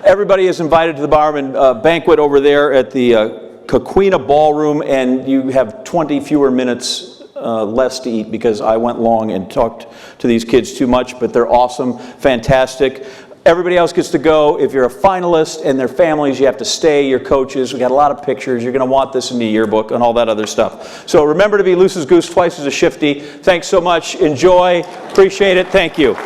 Everybody is invited to the Bowerman banquet over there at the Caquina Ballroom, and you have 20 fewer minutes less to eat because I went long and talked to these kids too much, but they're awesome, fantastic. Everybody else gets to go. If you're a finalist and their families, you have to stay, your coaches. We got a lot of pictures. You're going to want this in the yearbook and all that other stuff. So remember to be loose as goose, twice as a shifty. Thanks so much. Enjoy. Appreciate it. Thank you.